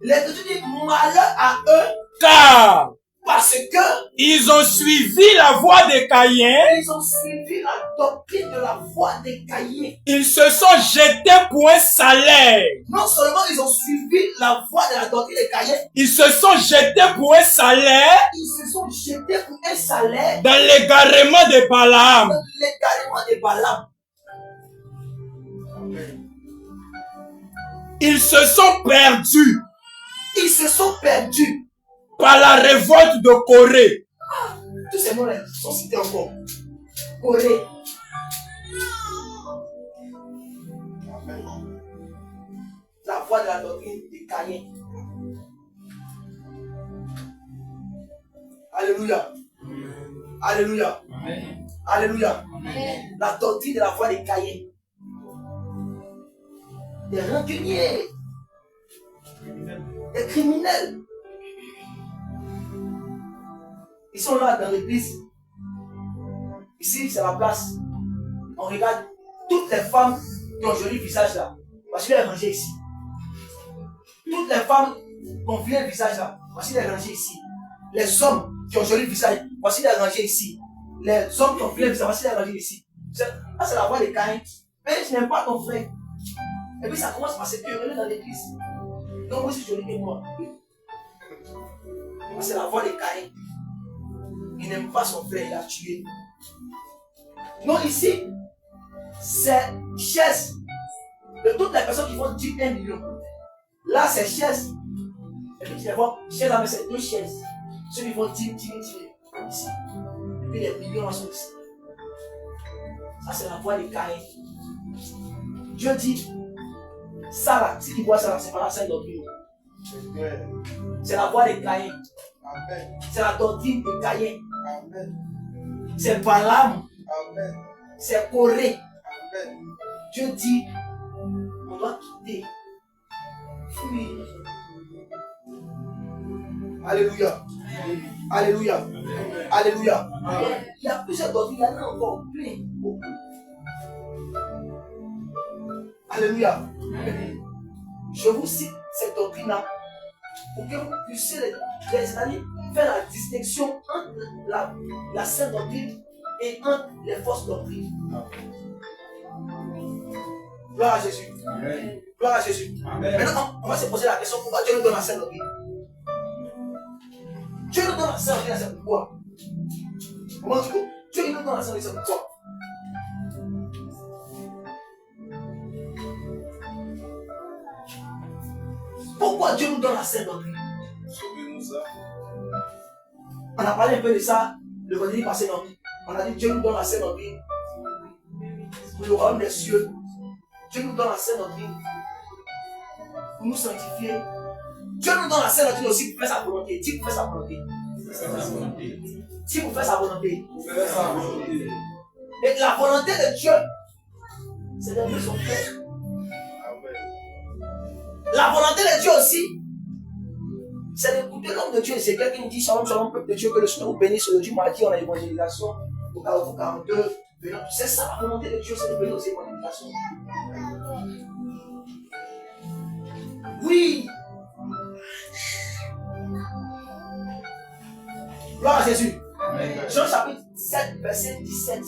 Speaker 5: L'Écriture dit malheur à eux
Speaker 4: car
Speaker 5: parce que
Speaker 4: ils ont suivi la voie des Caïens.
Speaker 5: ils ont suivi la doctrine de la voix des Caïens.
Speaker 4: Ils se sont jetés pour un salaire.
Speaker 5: Non seulement ils ont suivi la voix de la doctrine des Caïens,
Speaker 4: Ils se sont jetés pour un salaire
Speaker 5: ils se sont jetés pour un salaire
Speaker 4: dans l'égarement de Balaam.
Speaker 5: dans l'égarement de Balaam.
Speaker 4: Ils se sont perdus
Speaker 5: Ils se sont perdus.
Speaker 4: par la révolte de Corée.
Speaker 5: Tous ces noms-là sont cités encore. Corée. La voix de la doctrine des Caïens. Alléluia. Alléluia. Alléluia. La doctrine de la foi des caïens. Des rancuniers. Des criminels. Ils sont là dans l'église. Ici, c'est la place. On regarde toutes les femmes qui ont un joli visage là. Voici les rangées ici. Toutes les femmes qui ont vilain visage là. Voici les rangées ici. Les hommes qui ont un joli visage. Voici les rangées ici. Les hommes qui ont vilain visage. Voici les rangées ici. Ça, c'est la voix des Caïns. Mais je n'aime pas ton frère. Et puis ça commence par se quereller dans l'église. Donc moi, c'est joli que moi. C'est la voix des Caïns. Il n'aime pas son frère, il a tué. Non, ici, c'est chaise. De toutes les personnes qui font 10 1 million. Là, c'est chaise. Et puis tu les vois, chaise avec ces 2 chaises. Ceux qui font 10 ici. Et puis les millions sont ici. Ça, c'est la voix des Caïns. Dieu dit, ça là, si tu vois ça là, c'est pas la sainte doctrine. C'est la voix des Caïns. C'est la doctrine des Caïns. C'est Balaam. C'est Corée. Dieu dit, on doit quitter. Fuir. Alléluia. Alléluia. Alléluia. Il y a plusieurs doctrines, il y en a encore plein. Alléluia. Je vous cite cette doctrine-là pour que vous puissiez les années faire la distinction entre la sainte doctrine et entre les fausses doctrines. Gloire à Jésus. Amen. Gloire à Jésus. Amen. Maintenant, on va se poser la question, pourquoi Dieu nous donne la sainte doctrine? Dieu nous donne la sainte doctrine, c'est pourquoi? Comment tu dis? Dieu nous donne la sainte doctrine, c'est pourquoi? Pourquoi Dieu nous donne la sainte doctrine? On a parlé un peu de ça le vendredi passé, non? On a dit Dieu nous donne la sainte doctrine pour le royaume des cieux. Dieu nous donne la sainte doctrine pour nous sanctifier. Dieu nous donne la sainte doctrine aussi pour faire sa volonté. Dis pour faire sa volonté. Dis pour faire sa volonté. Et la volonté de Dieu, c'est d'aimer son frère. La volonté de Dieu aussi, c'est d'écouter l'homme de Dieu. C'est quelqu'un qui nous dit, shalom, shalom, peuple de Dieu, que le Seigneur vous bénisse aujourd'hui. Mardi, on a l'évangélisation au Carrefour 42. C'est ça la volonté de Dieu, c'est de venir aux évangélisations. Oui. Gloire à Jésus. Jean chapitre 7, verset 17.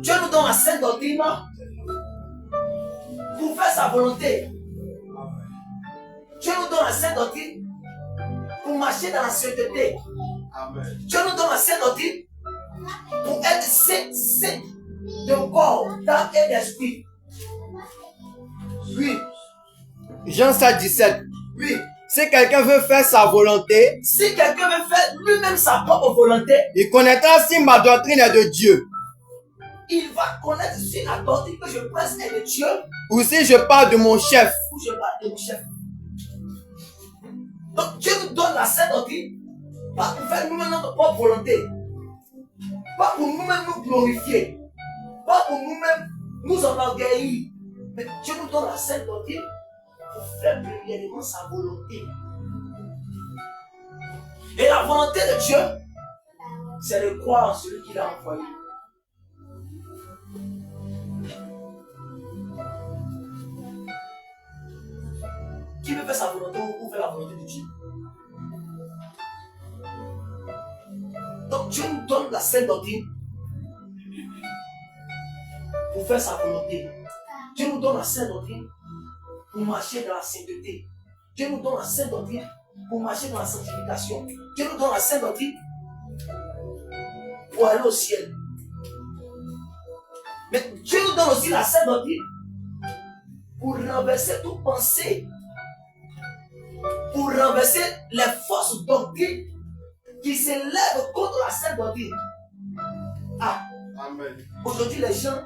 Speaker 5: Dieu nous donne la sainte doctrine pour faire sa volonté. Dieu nous donne la sainte doctrine pour marcher dans la sainteté. Dieu nous donne la sainte doctrine pour être saint de corps, d'âme et d'esprit. Oui.
Speaker 7: Jean 7, 17.
Speaker 5: Oui.
Speaker 7: Si quelqu'un veut faire sa volonté,
Speaker 5: Si quelqu'un veut faire lui-même sa propre volonté,
Speaker 7: il connaîtra si ma doctrine est de Dieu,
Speaker 5: il va connaître si la doctrine que je presse est de Dieu
Speaker 7: ou si je parle de mon chef.
Speaker 5: ou je parle de mon chef. Donc Dieu nous donne la sainte doctrine, pas pour faire nous-mêmes notre propre volonté, pas pour nous-mêmes nous glorifier, pas pour nous-mêmes nous enorgueillir, mais Dieu nous donne la sainte doctrine pour faire premièrement sa volonté. Et la volonté de Dieu, c'est de croire en celui qui l'a envoyé. Qui veut faire sa volonté ou faire la volonté de Dieu? Donc Dieu nous donne la sainte doctrine pour faire sa volonté. Dieu nous donne la sainte doctrine pour marcher dans la sainteté. Dieu nous donne la sainte doctrine pour marcher dans la sanctification. Dieu nous donne la sainte doctrine pour aller au ciel. Mais Dieu nous donne aussi la sainte doctrine pour renverser toute pensée, pour renverser les fausses doctrines qui s'élèvent contre la sainte doctrine. Ah,
Speaker 3: Amen.
Speaker 5: aujourd'hui les gens,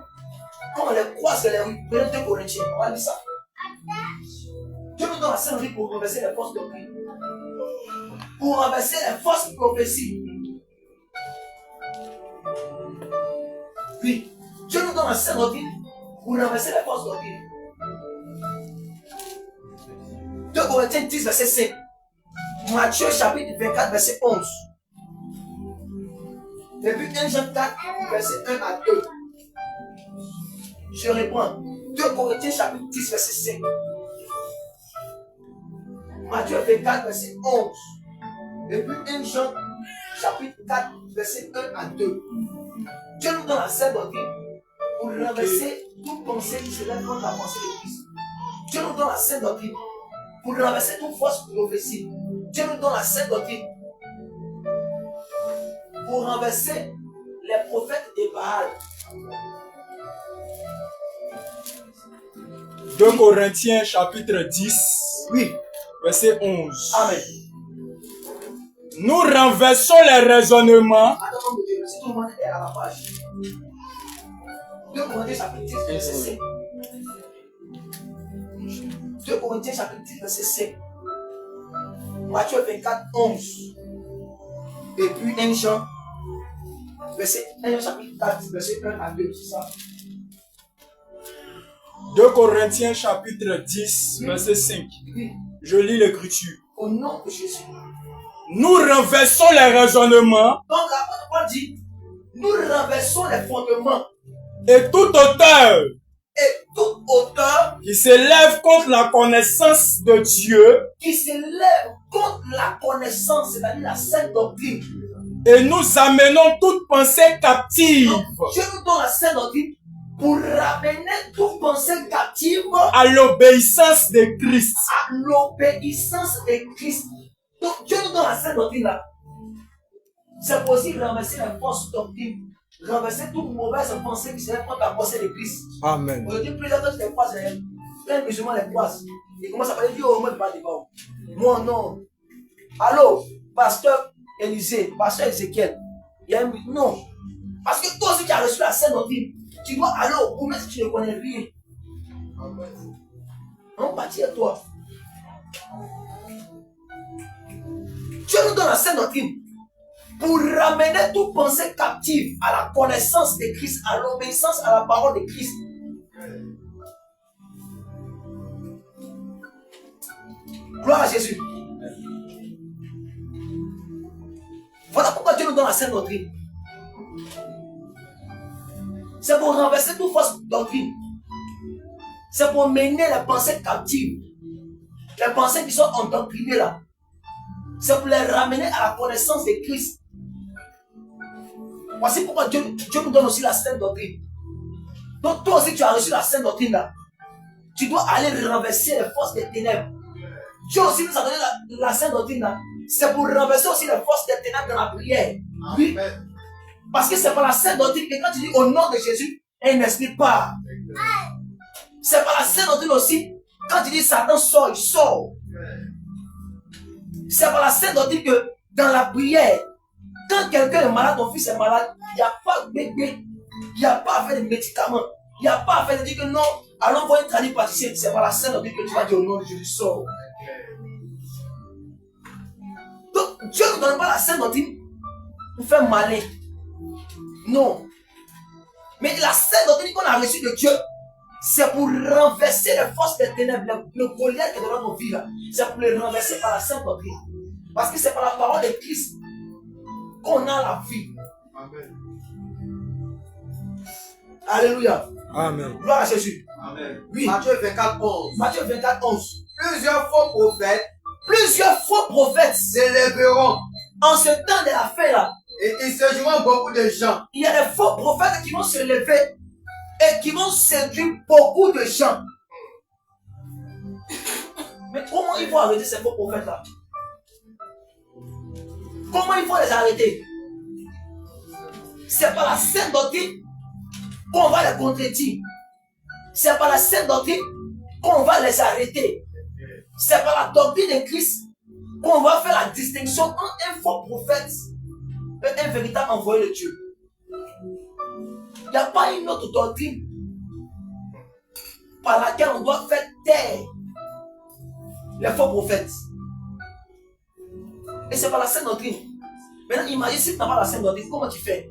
Speaker 5: quand on les croise dans les rues, prenez 2 Corinthiens, on va lire ça. Dieu nous donne la sainte vie pour renverser les fausses doctrines. Pour renverser les fausses prophéties. Oui. Dieu nous donne la sainte doctrine pour renverser les fausses doctrines. 2 Corinthiens 10, verset 5. Matthieu chapitre 24, verset 11. Et puis 1 Jean 4, verset 1 à 2. Je reprends. 2 Corinthiens chapitre 10, verset 5. Matthieu 24, verset 11. Et puis 1 Jean chapitre 4, verset 1 à 2. Dieu nous donne la sainte doctrine pour renverser toute pensée qui se lève contre la pensée de Christ. Dieu nous donne la sainte doctrine pour renverser toute fausse prophétie. Dieu nous donne la sainte doctrine pour renverser les prophètes de Baal.
Speaker 4: 2 Corinthiens chapitre 10,
Speaker 5: Oui.
Speaker 4: verset 11.
Speaker 5: Amen.
Speaker 4: Nous renversons les raisonnements
Speaker 5: Attends, si tout le monde est à la page. 2 Corinthiens chapitre 10, verset 5. 2 Corinthiens chapitre 10, verset 5. Matthieu 24, 11. Et puis 1 Jean, chapitre 4, verset 1 à 2. C'est ça.
Speaker 4: 2 Corinthiens chapitre 10, verset 5.
Speaker 5: Oui.
Speaker 4: Je lis l'écriture.
Speaker 5: Au nom de Jésus.
Speaker 4: Nous renversons les raisonnements
Speaker 5: Donc l'apôtre Paul dit, nous renversons les fondements
Speaker 4: et tout auteur
Speaker 5: et toute hauteur
Speaker 4: qui s'élève contre la connaissance de Dieu
Speaker 5: qui s'élève contre la connaissance, c'est-à-dire la sainte doctrine.
Speaker 4: et nous amenons toute pensée captive
Speaker 5: Donc, Dieu nous donne la sainte doctrine pour ramener toute pensée captive
Speaker 4: à l'obéissance de Christ.
Speaker 5: à l'obéissance de Christ. Donc Dieu nous donne la sainte doctrine là. C'est possible de renverser les fausses doctrines, renverser toute mauvaise pensée qui s'élève contre la pensée de Christ.
Speaker 6: Amen.
Speaker 5: Aujourd'hui, plusieurs gens les croisent, plein de musulmans les croisent. Ils commencent à parler, Dieu, moi, je ne parle pas. Moi, non. Allô, pasteur Élisée, pasteur Ézéchiel. Il y a un but. Non. Parce que toi aussi, tu as reçu la sainte doctrine. Tu dois aller au bout, même si tu ne connais rien. On partit à toi. Dieu nous donne la sainte doctrine pour ramener toute pensée captive à la connaissance de Christ, à l'obéissance à la parole de Christ. Gloire à Jésus. Voilà pourquoi Dieu nous donne la sainte doctrine. C'est pour renverser toute fausse doctrine. C'est pour mener les pensées captives. Les pensées qui sont endoctrinées là. C'est pour les ramener à la connaissance de Christ. Voici pourquoi Dieu nous donne aussi la sainte doctrine. Donc toi aussi tu as reçu la sainte doctrine là. Tu dois aller renverser les forces des ténèbres. Dieu aussi nous a donné la sainte doctrine là. C'est pour renverser aussi les forces des ténèbres dans la prière. Oui. Parce que c'est par la sainte doctrine que quand tu dis au nom de Jésus, un esprit part. C'est par la sainte doctrine aussi, quand tu dis Satan sort, il sort. C'est par la sainte doctrine que dans la prière, quand quelqu'un est malade, ton fils est malade, il n'y a pas de bébé, il n'y a pas à faire de médicaments, il n'y a pas à faire de dire que non, allons voir une tradipraticien. C'est par la sainte doctrine que tu vas dire au nom de Jésus, sort. Donc Dieu ne donne pas la sainte doctrine pour faire malin. Non. Mais la sainte doctrine qu'on a reçue de Dieu, c'est pour renverser les forces des ténèbres, le colère qui est dans nos vies là. C'est pour les renverser par la sainte doctrine. Parce que c'est par la parole de Christ qu'on a la vie.
Speaker 3: Amen.
Speaker 5: Alléluia.
Speaker 6: Amen.
Speaker 5: Gloire à Jésus.
Speaker 3: Amen.
Speaker 5: Oui.
Speaker 7: Matthieu 24, 11.
Speaker 5: Matthieu 24, 11.
Speaker 7: Plusieurs faux prophètes
Speaker 5: S'élèveront. En ce temps de la fin là,
Speaker 7: et ils séduiront beaucoup de gens.
Speaker 5: il y a des faux prophètes qui vont se lever et qui vont séduire beaucoup de gens. Mais comment il faut arrêter ces faux prophètes là? Comment il faut les arrêter? C'est par la sainte doctrine qu'on va les contredire. C'est par la sainte doctrine qu'on va les arrêter. C'est par la doctrine de Christ qu'on va faire la distinction entre un faux prophète et un véritable envoyé de Dieu. Il n'y a pas une autre doctrine par laquelle on doit faire taire les faux prophètes. Et c'est pas la sainte doctrine. Maintenant, imagine si tu n'as pas la sainte doctrine, comment tu fais?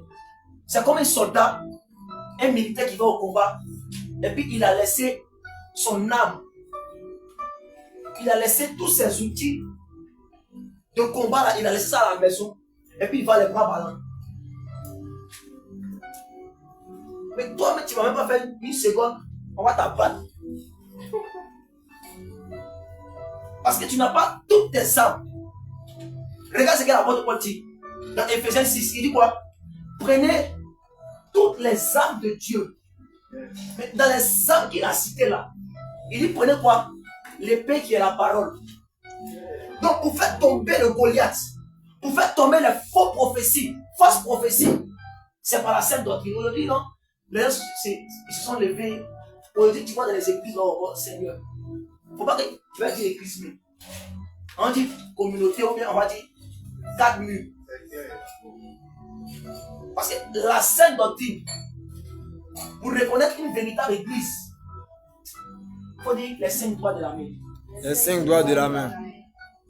Speaker 5: C'est comme un soldat, un militaire qui va au combat, et puis il a laissé son âme, il a laissé tous ses outils de combat, là, il a laissé ça à la maison, et puis il va les bras ballants. Mais toi, tu ne vas même pas faire une seconde, on va t'abattre. Parce que tu n'as pas toutes tes armes. Regarde ce que l'apôtre Paul dit dans Ephésiens 6. Il dit quoi? Prenez toutes les armes de Dieu. Mais dans les armes qu'il a citées là, il dit prenez quoi? L'épée qui est la parole. Donc pour faire tomber le Goliath, pour faire tomber les fausses prophéties, c'est par la sainte doctrine. Aujourd'hui, non? Les gens ils se sont levés. Aujourd'hui, tu vois dans les églises, oh Seigneur. Il ne faut pas que tu vas dire église, mais on dit communauté ou bien on va dire 4 murs. Parce que la sainte doctrine, pour reconnaître une véritable église, il faut dire les 5 doigts de la main.
Speaker 6: Les 5 doigts de la main.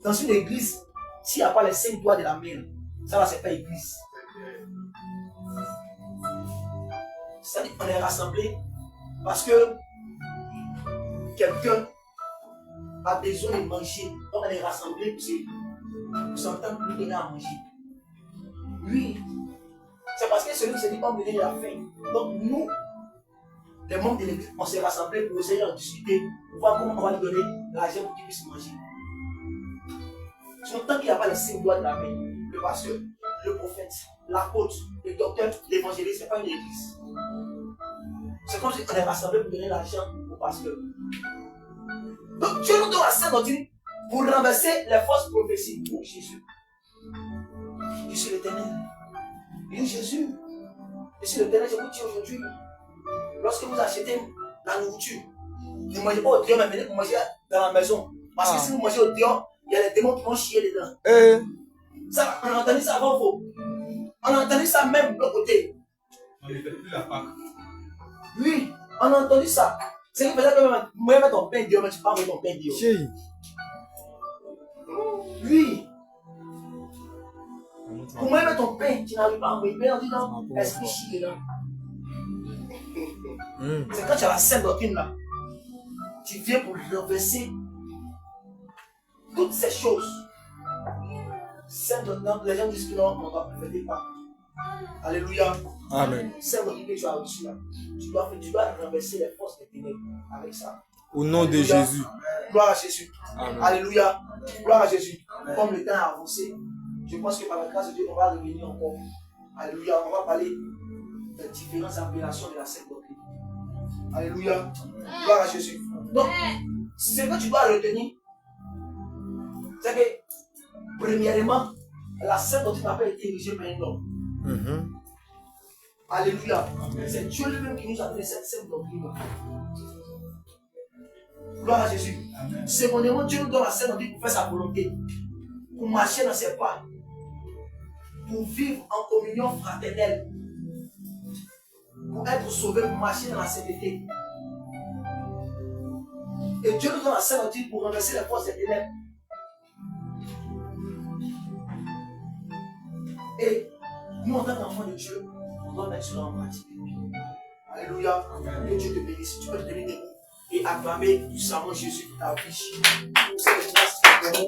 Speaker 5: Dans une église, s'il n'y a pas les 5 doigts de la main, ça là, c'est pas église. C'est-à-dire qu'on est rassemblés parce que quelqu'un a besoin de manger. Donc on est rassemblés pour s'entendre pour lui donner à manger. Oui, c'est parce que celui qui se dit pas me donner la faim. Donc nous, les membres de l'église, on s'est rassemblés pour essayer de discuter, pour voir comment on va lui donner l'argent pour qu'il puisse manger. Tant qu'il n'y a pas les 5 doigts de la main, le pasteur, le prophète, l'apôtre, le docteur, l'évangéliste, ce n'est pas une église. C'est comme si on est rassemblés pour donner l'argent au pasteur. Donc Dieu nous donne la sainte doctrine pour renverser les fausses prophéties pour Jésus. Je suis l'Éternel. Il dit Jésus, je suis l'Éternel, je vous dis aujourd'hui, lorsque vous achetez la nourriture, ne mangez pas au dehors, mais venez pour manger dans la maison. Parce que si vous mangez au dehors, il y a les démons qui vont chier dedans. Ça, on a entendu ça avant vous. On a entendu ça même de l'autre côté.
Speaker 4: On ne fait plus la Pâque.
Speaker 5: Oui, on a entendu ça. C'est que peut-être que moi, je mets ton pain dehors, mais tu ne peux pas mettre ton pain dehors.
Speaker 6: Chérie.
Speaker 5: Oui. Pour moi, mettre ton pain, tu n'arrives pas à envoyer. Mais on dit non, esprit chie dedans. C'est quand tu as la sainte doctrine là, tu viens pour renverser toutes ces choses. Sainte doctrine, les gens disent que non, on ne doit plus faire pas. Alléluia.
Speaker 6: Amen.
Speaker 5: C'est ce que tu as reçu là. Tu dois renverser les forces des ténèbres avec ça.
Speaker 6: Au nom de
Speaker 5: Alléluia.
Speaker 6: Jésus.
Speaker 5: Gloire à Jésus.
Speaker 6: Amen.
Speaker 5: Alléluia. Gloire à Jésus. Comme le temps a avancé, je pense que par la grâce de Dieu, on va revenir encore. Alléluia. On va parler des différentes appellations de la sainte doctrine. Alléluia. Gloire à Jésus. Donc, ce que tu dois retenir, c'est que, premièrement, la sainte doctrine n'a pas été érigée par un homme. Alléluia. C'est Dieu lui-même qui nous a donné cette sainte doctrine. Gloire à Jésus. Secondément, Dieu nous donne la sainte doctrine pour faire sa volonté, pour marcher dans ses pas, pour vivre en communion fraternelle, pour être sauvé, pour marcher dans la sainteté. Et Dieu nous donne la sainte doctrine pour renverser les forces des ténèbres. Et nous, en tant qu'enfants de Dieu, on doit mettre cela en pratique. Alléluia. Que Dieu te bénisse. Tu peux te tenir debout et acclamer puissamment Jésus pour ta vie. Pour cette grâce que nous avons.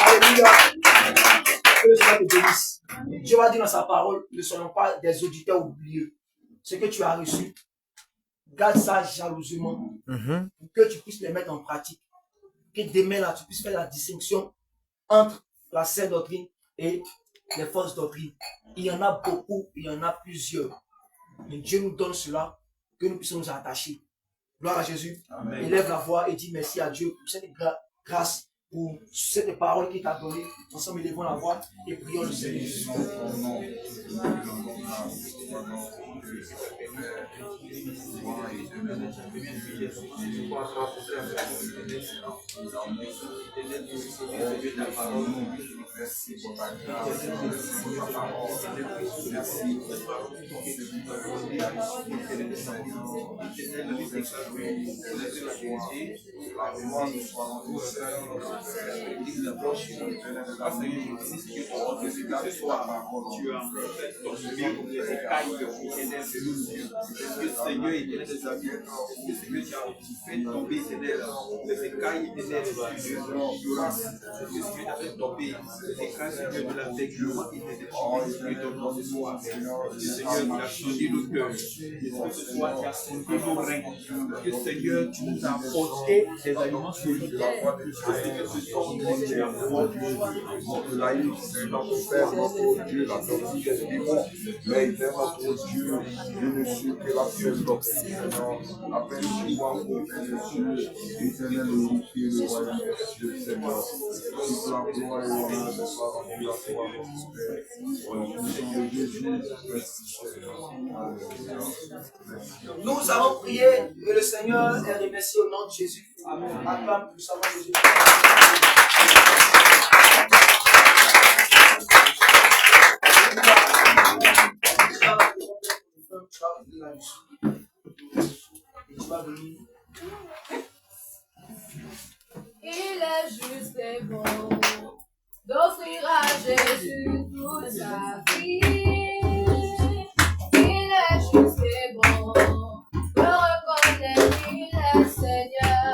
Speaker 5: Alléluia. Que le Seigneur te bénisse. Dieu va dire dans sa parole, ne soyons pas des auditeurs oublieux. Ce que tu as reçu, garde ça jalousement pour que tu puisses les mettre en pratique. Que demain là, tu puisses faire la distinction entre la sainte doctrine et les fausses doctrines. Il y en a beaucoup, il y en a plusieurs. Mais Dieu nous donne cela, que nous puissions nous attacher. Gloire à Jésus. Amen. Élève la voix et dis merci à Dieu pour cette grâce, pour cette parole qu'il t'a donnée. Ensemble, élevons la voix et prions le Seigneur.
Speaker 3: Merci pour ta grâce. Merci pour ta parole. Merci
Speaker 4: Seigneur, tu nous as apporté des aliments solides.
Speaker 3: Dieu, la doctrine est vivant, mais il est notre Dieu, je ne suis que la seule doctrine, Seigneur. Appelle-moi au Dieu, éternel, le royaume des cieux, Seigneur. Toute la gloire et l'honneur de soit rendue à toi, notre Père. Au nom de Jésus, merci, Seigneur. Alléluia.
Speaker 5: Nous avons prié et le Seigneur est remercié au nom de Jésus. Amen. Acclame puissamment Jésus.
Speaker 2: Il est juste et bon d'offrir à Jésus toute sa vie. Il est juste et bon de reconnaître qu'il est Seigneur.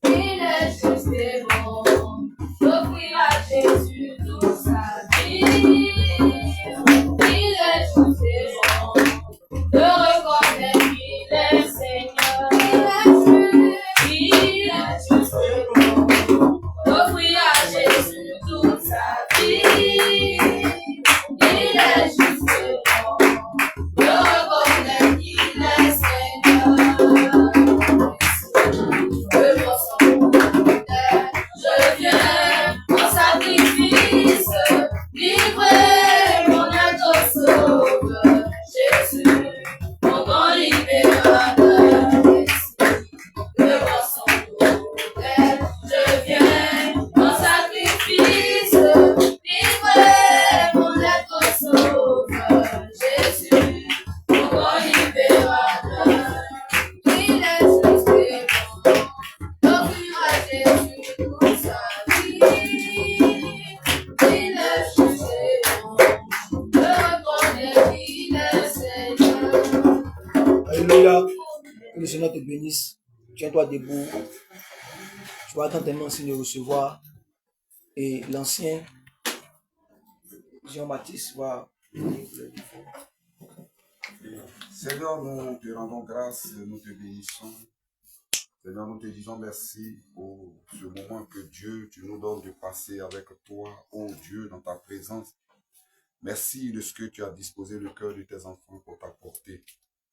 Speaker 2: Il est juste et bon d'offrir à Jésus toute sa vie. Il est juste et bon de reconnaître qu'il est Seigneur. Il est juste et bon d'offrir à Jésus toute sa vie. Il est juste et bon de reconnaître qu'il est Seigneur. Devant son autel, je viens en sacrifice, livrer mon être au sauveur. Jésus, mon grand libérateur. Devant son autel, je viens en sacrifice, livrer mon être au sauveur. Jésus, mon grand libérateur. Il est juste et bon d'offrir à Jésus toute sa vie. Il est juste et bon de reconnaître qu'il est Seigneur.
Speaker 5: Alléluia. Que le Seigneur te bénisse. Tiens-toi debout. Tu vas attendre tellement signe de recevoir. Et l'ancien Jean-Baptiste va venir pour le défendre.
Speaker 3: Seigneur, nous te rendons grâce, nous te bénissons. Seigneur, nous te disons merci pour ce moment que Dieu, tu nous donnes de passer avec toi, ô Dieu, dans ta présence. Merci de ce que tu as disposé le cœur de tes enfants pour t'apporter.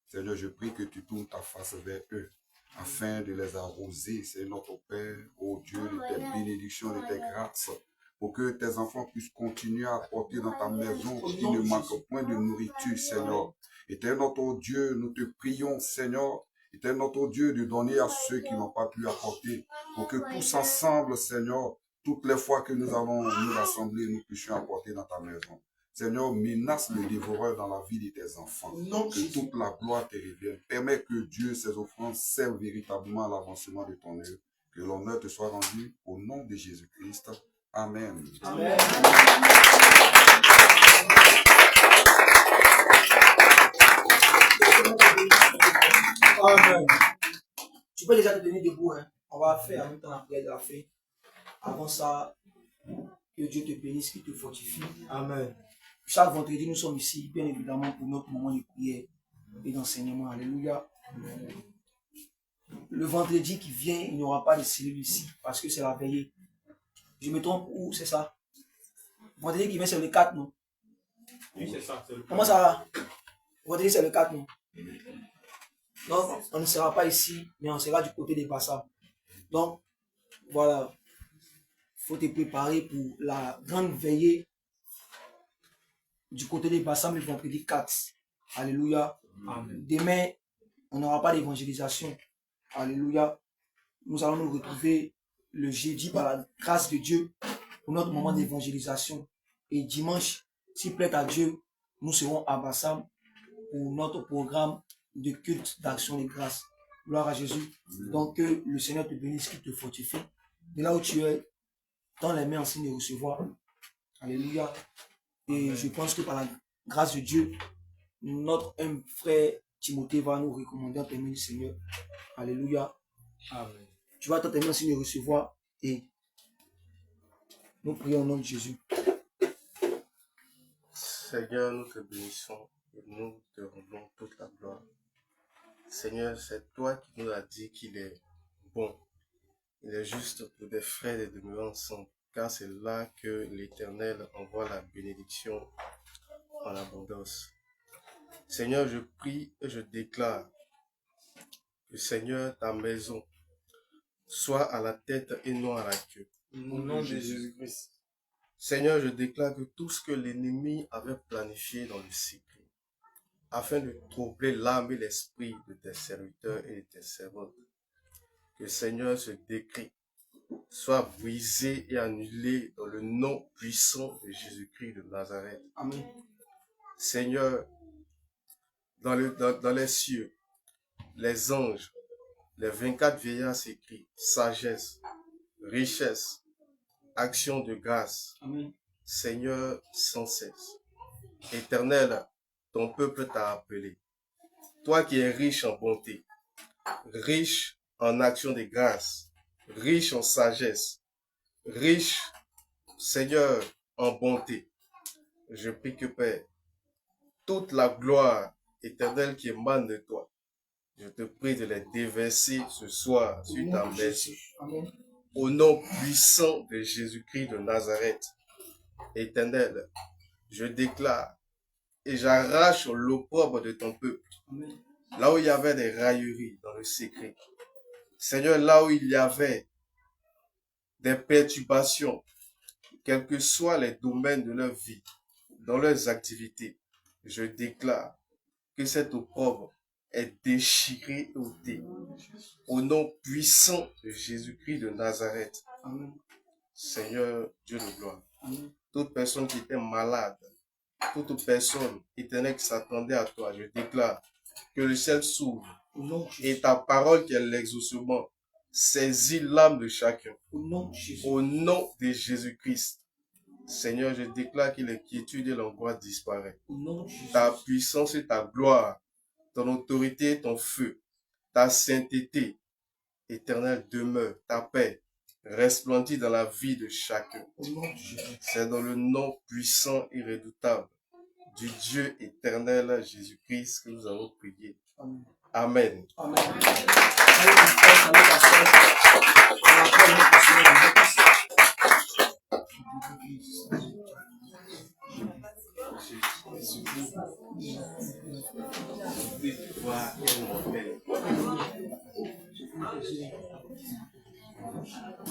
Speaker 3: Seigneur, je prie que tu tournes ta face vers eux, afin de les arroser, c'est notre Père, ô Dieu, de tes bénédictions, de tes grâces, pour que tes enfants puissent continuer à apporter dans ta maison, qu'il ne manque point de nourriture, Seigneur. Éternel notre Dieu, nous te prions, Seigneur, éternel notre Dieu, de donner à ceux qui n'ont pas pu apporter, pour que tous ensemble, Seigneur, toutes les fois que nous allons nous rassembler, nous puissions apporter dans ta maison. Seigneur, menace le dévoreur dans la vie de tes enfants. Que toute la gloire te revienne. Permets que Dieu, ses offrandes, servent véritablement à l'avancement de ton œuvre. Que l'honneur te soit rendu au nom de Jésus-Christ. Amen.
Speaker 5: Amen.
Speaker 4: Amen.
Speaker 5: Tu peux déjà te tenir debout. Hein. On va faire en même temps la prière de la fin. Avant ça, que Dieu te bénisse, qu'il te fortifie.
Speaker 4: Amen.
Speaker 5: Chaque vendredi, nous sommes ici, bien évidemment, pour notre moment de prière et d'enseignement. Alléluia. Le vendredi qui vient, il n'y aura pas de cellule ici, parce que c'est la veillée. Je me trompe où, c'est ça? Vendredi qui vient, c'est le 4, non?
Speaker 4: Oui, c'est ça.
Speaker 5: Comment ça va? Vendredi, c'est le 4, non? Donc, on ne sera pas ici, mais on sera du côté des Bassa. Donc, voilà. Il faut te préparer pour la grande veillée
Speaker 1: du côté des Bassam le vendredi 4. Alléluia.
Speaker 6: Amen.
Speaker 1: Demain, on n'aura pas d'évangélisation. Alléluia. Nous allons nous retrouver le jeudi par la grâce de Dieu pour notre moment d'évangélisation. Et dimanche, s'il plaît à Dieu, nous serons à Bassam pour notre programme de culte d'action de grâce. Gloire à Jésus. Donc que le Seigneur te bénisse, qu'il te fortifie. De là où tu es, dans les mains en signe de recevoir. Alléluia. Et je pense que par la grâce de Dieu, notre frère Timothée va nous recommander en termes du Seigneur. Alléluia.
Speaker 6: Amen.
Speaker 1: Tu vas t'entendre en signe de recevoir et nous prions au nom de Jésus.
Speaker 8: Seigneur, nous te bénissons et nous te rendons toute la gloire. Seigneur, c'est toi qui nous as dit qu'il est bon. Il est juste pour des frères de demeurer ensemble, car c'est là que l'Éternel envoie la bénédiction en abondance. Seigneur, je prie et je déclare que, Seigneur, ta maison soit à la tête et non à la queue.
Speaker 6: Au nom de Jésus-Christ.
Speaker 8: Seigneur, je déclare que tout ce que l'ennemi avait planifié dans le secret, afin de troubler l'âme et l'esprit de tes serviteurs et de tes servantes, que, Seigneur, ce décret soit brisé et annulé dans le nom puissant de Jésus-Christ de Nazareth.
Speaker 1: Amen.
Speaker 8: Seigneur, dans les cieux, les anges, les 24 vieillards s'écrient sagesse, richesse, action de grâce.
Speaker 1: Amen.
Speaker 8: Seigneur, sans cesse. Éternel, ton peuple t'a appelé. Toi qui es riche en bonté, riche en action de grâce, riche en sagesse, riche, Seigneur, en bonté. Je prie que, Père, toute la gloire éternelle qui émane de toi, je te prie de les déverser ce soir sur ta maison.
Speaker 1: Amen.
Speaker 8: Au nom puissant de Jésus-Christ de Nazareth. Éternel, je déclare et j'arrache l'opprobre de ton peuple.
Speaker 1: Amen.
Speaker 8: Là où il y avait des railleries dans le secret. Seigneur, là où il y avait des perturbations, quels que soient les domaines de leur vie, dans leurs activités, je déclare que cet opprobre est déchiré et ôté. Au nom puissant de Jésus-Christ de Nazareth.
Speaker 1: Amen.
Speaker 8: Seigneur, Dieu de gloire.
Speaker 1: Amen.
Speaker 8: Toute personne qui était malade, toute personne éternelle qui s'attendait à toi, je déclare que le ciel s'ouvre
Speaker 1: Au nom de Jésus.
Speaker 8: et ta parole qui est l'exaucement saisit l'âme de chacun.
Speaker 1: Au nom de Jésus.
Speaker 8: Au nom de Jésus-Christ. Seigneur, je déclare que l'inquiétude et l'angoisse disparaissent.
Speaker 1: Au nom de Jésus.
Speaker 8: Ta puissance et ta gloire, ton autorité et ton feu, ta sainteté éternelle demeure, ta paix resplendit dans la vie de chacun.
Speaker 1: Au nom de Jésus.
Speaker 8: C'est dans le nom puissant et redoutable du Dieu éternel Jésus-Christ que nous allons prier.
Speaker 1: Amen.
Speaker 8: Amen.
Speaker 1: Amen. Salut mon frère, salut ta soeur. On appelle notre Seigneur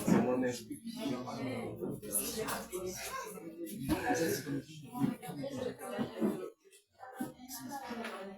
Speaker 8: C'est mon esprit.
Speaker 1: Jésus.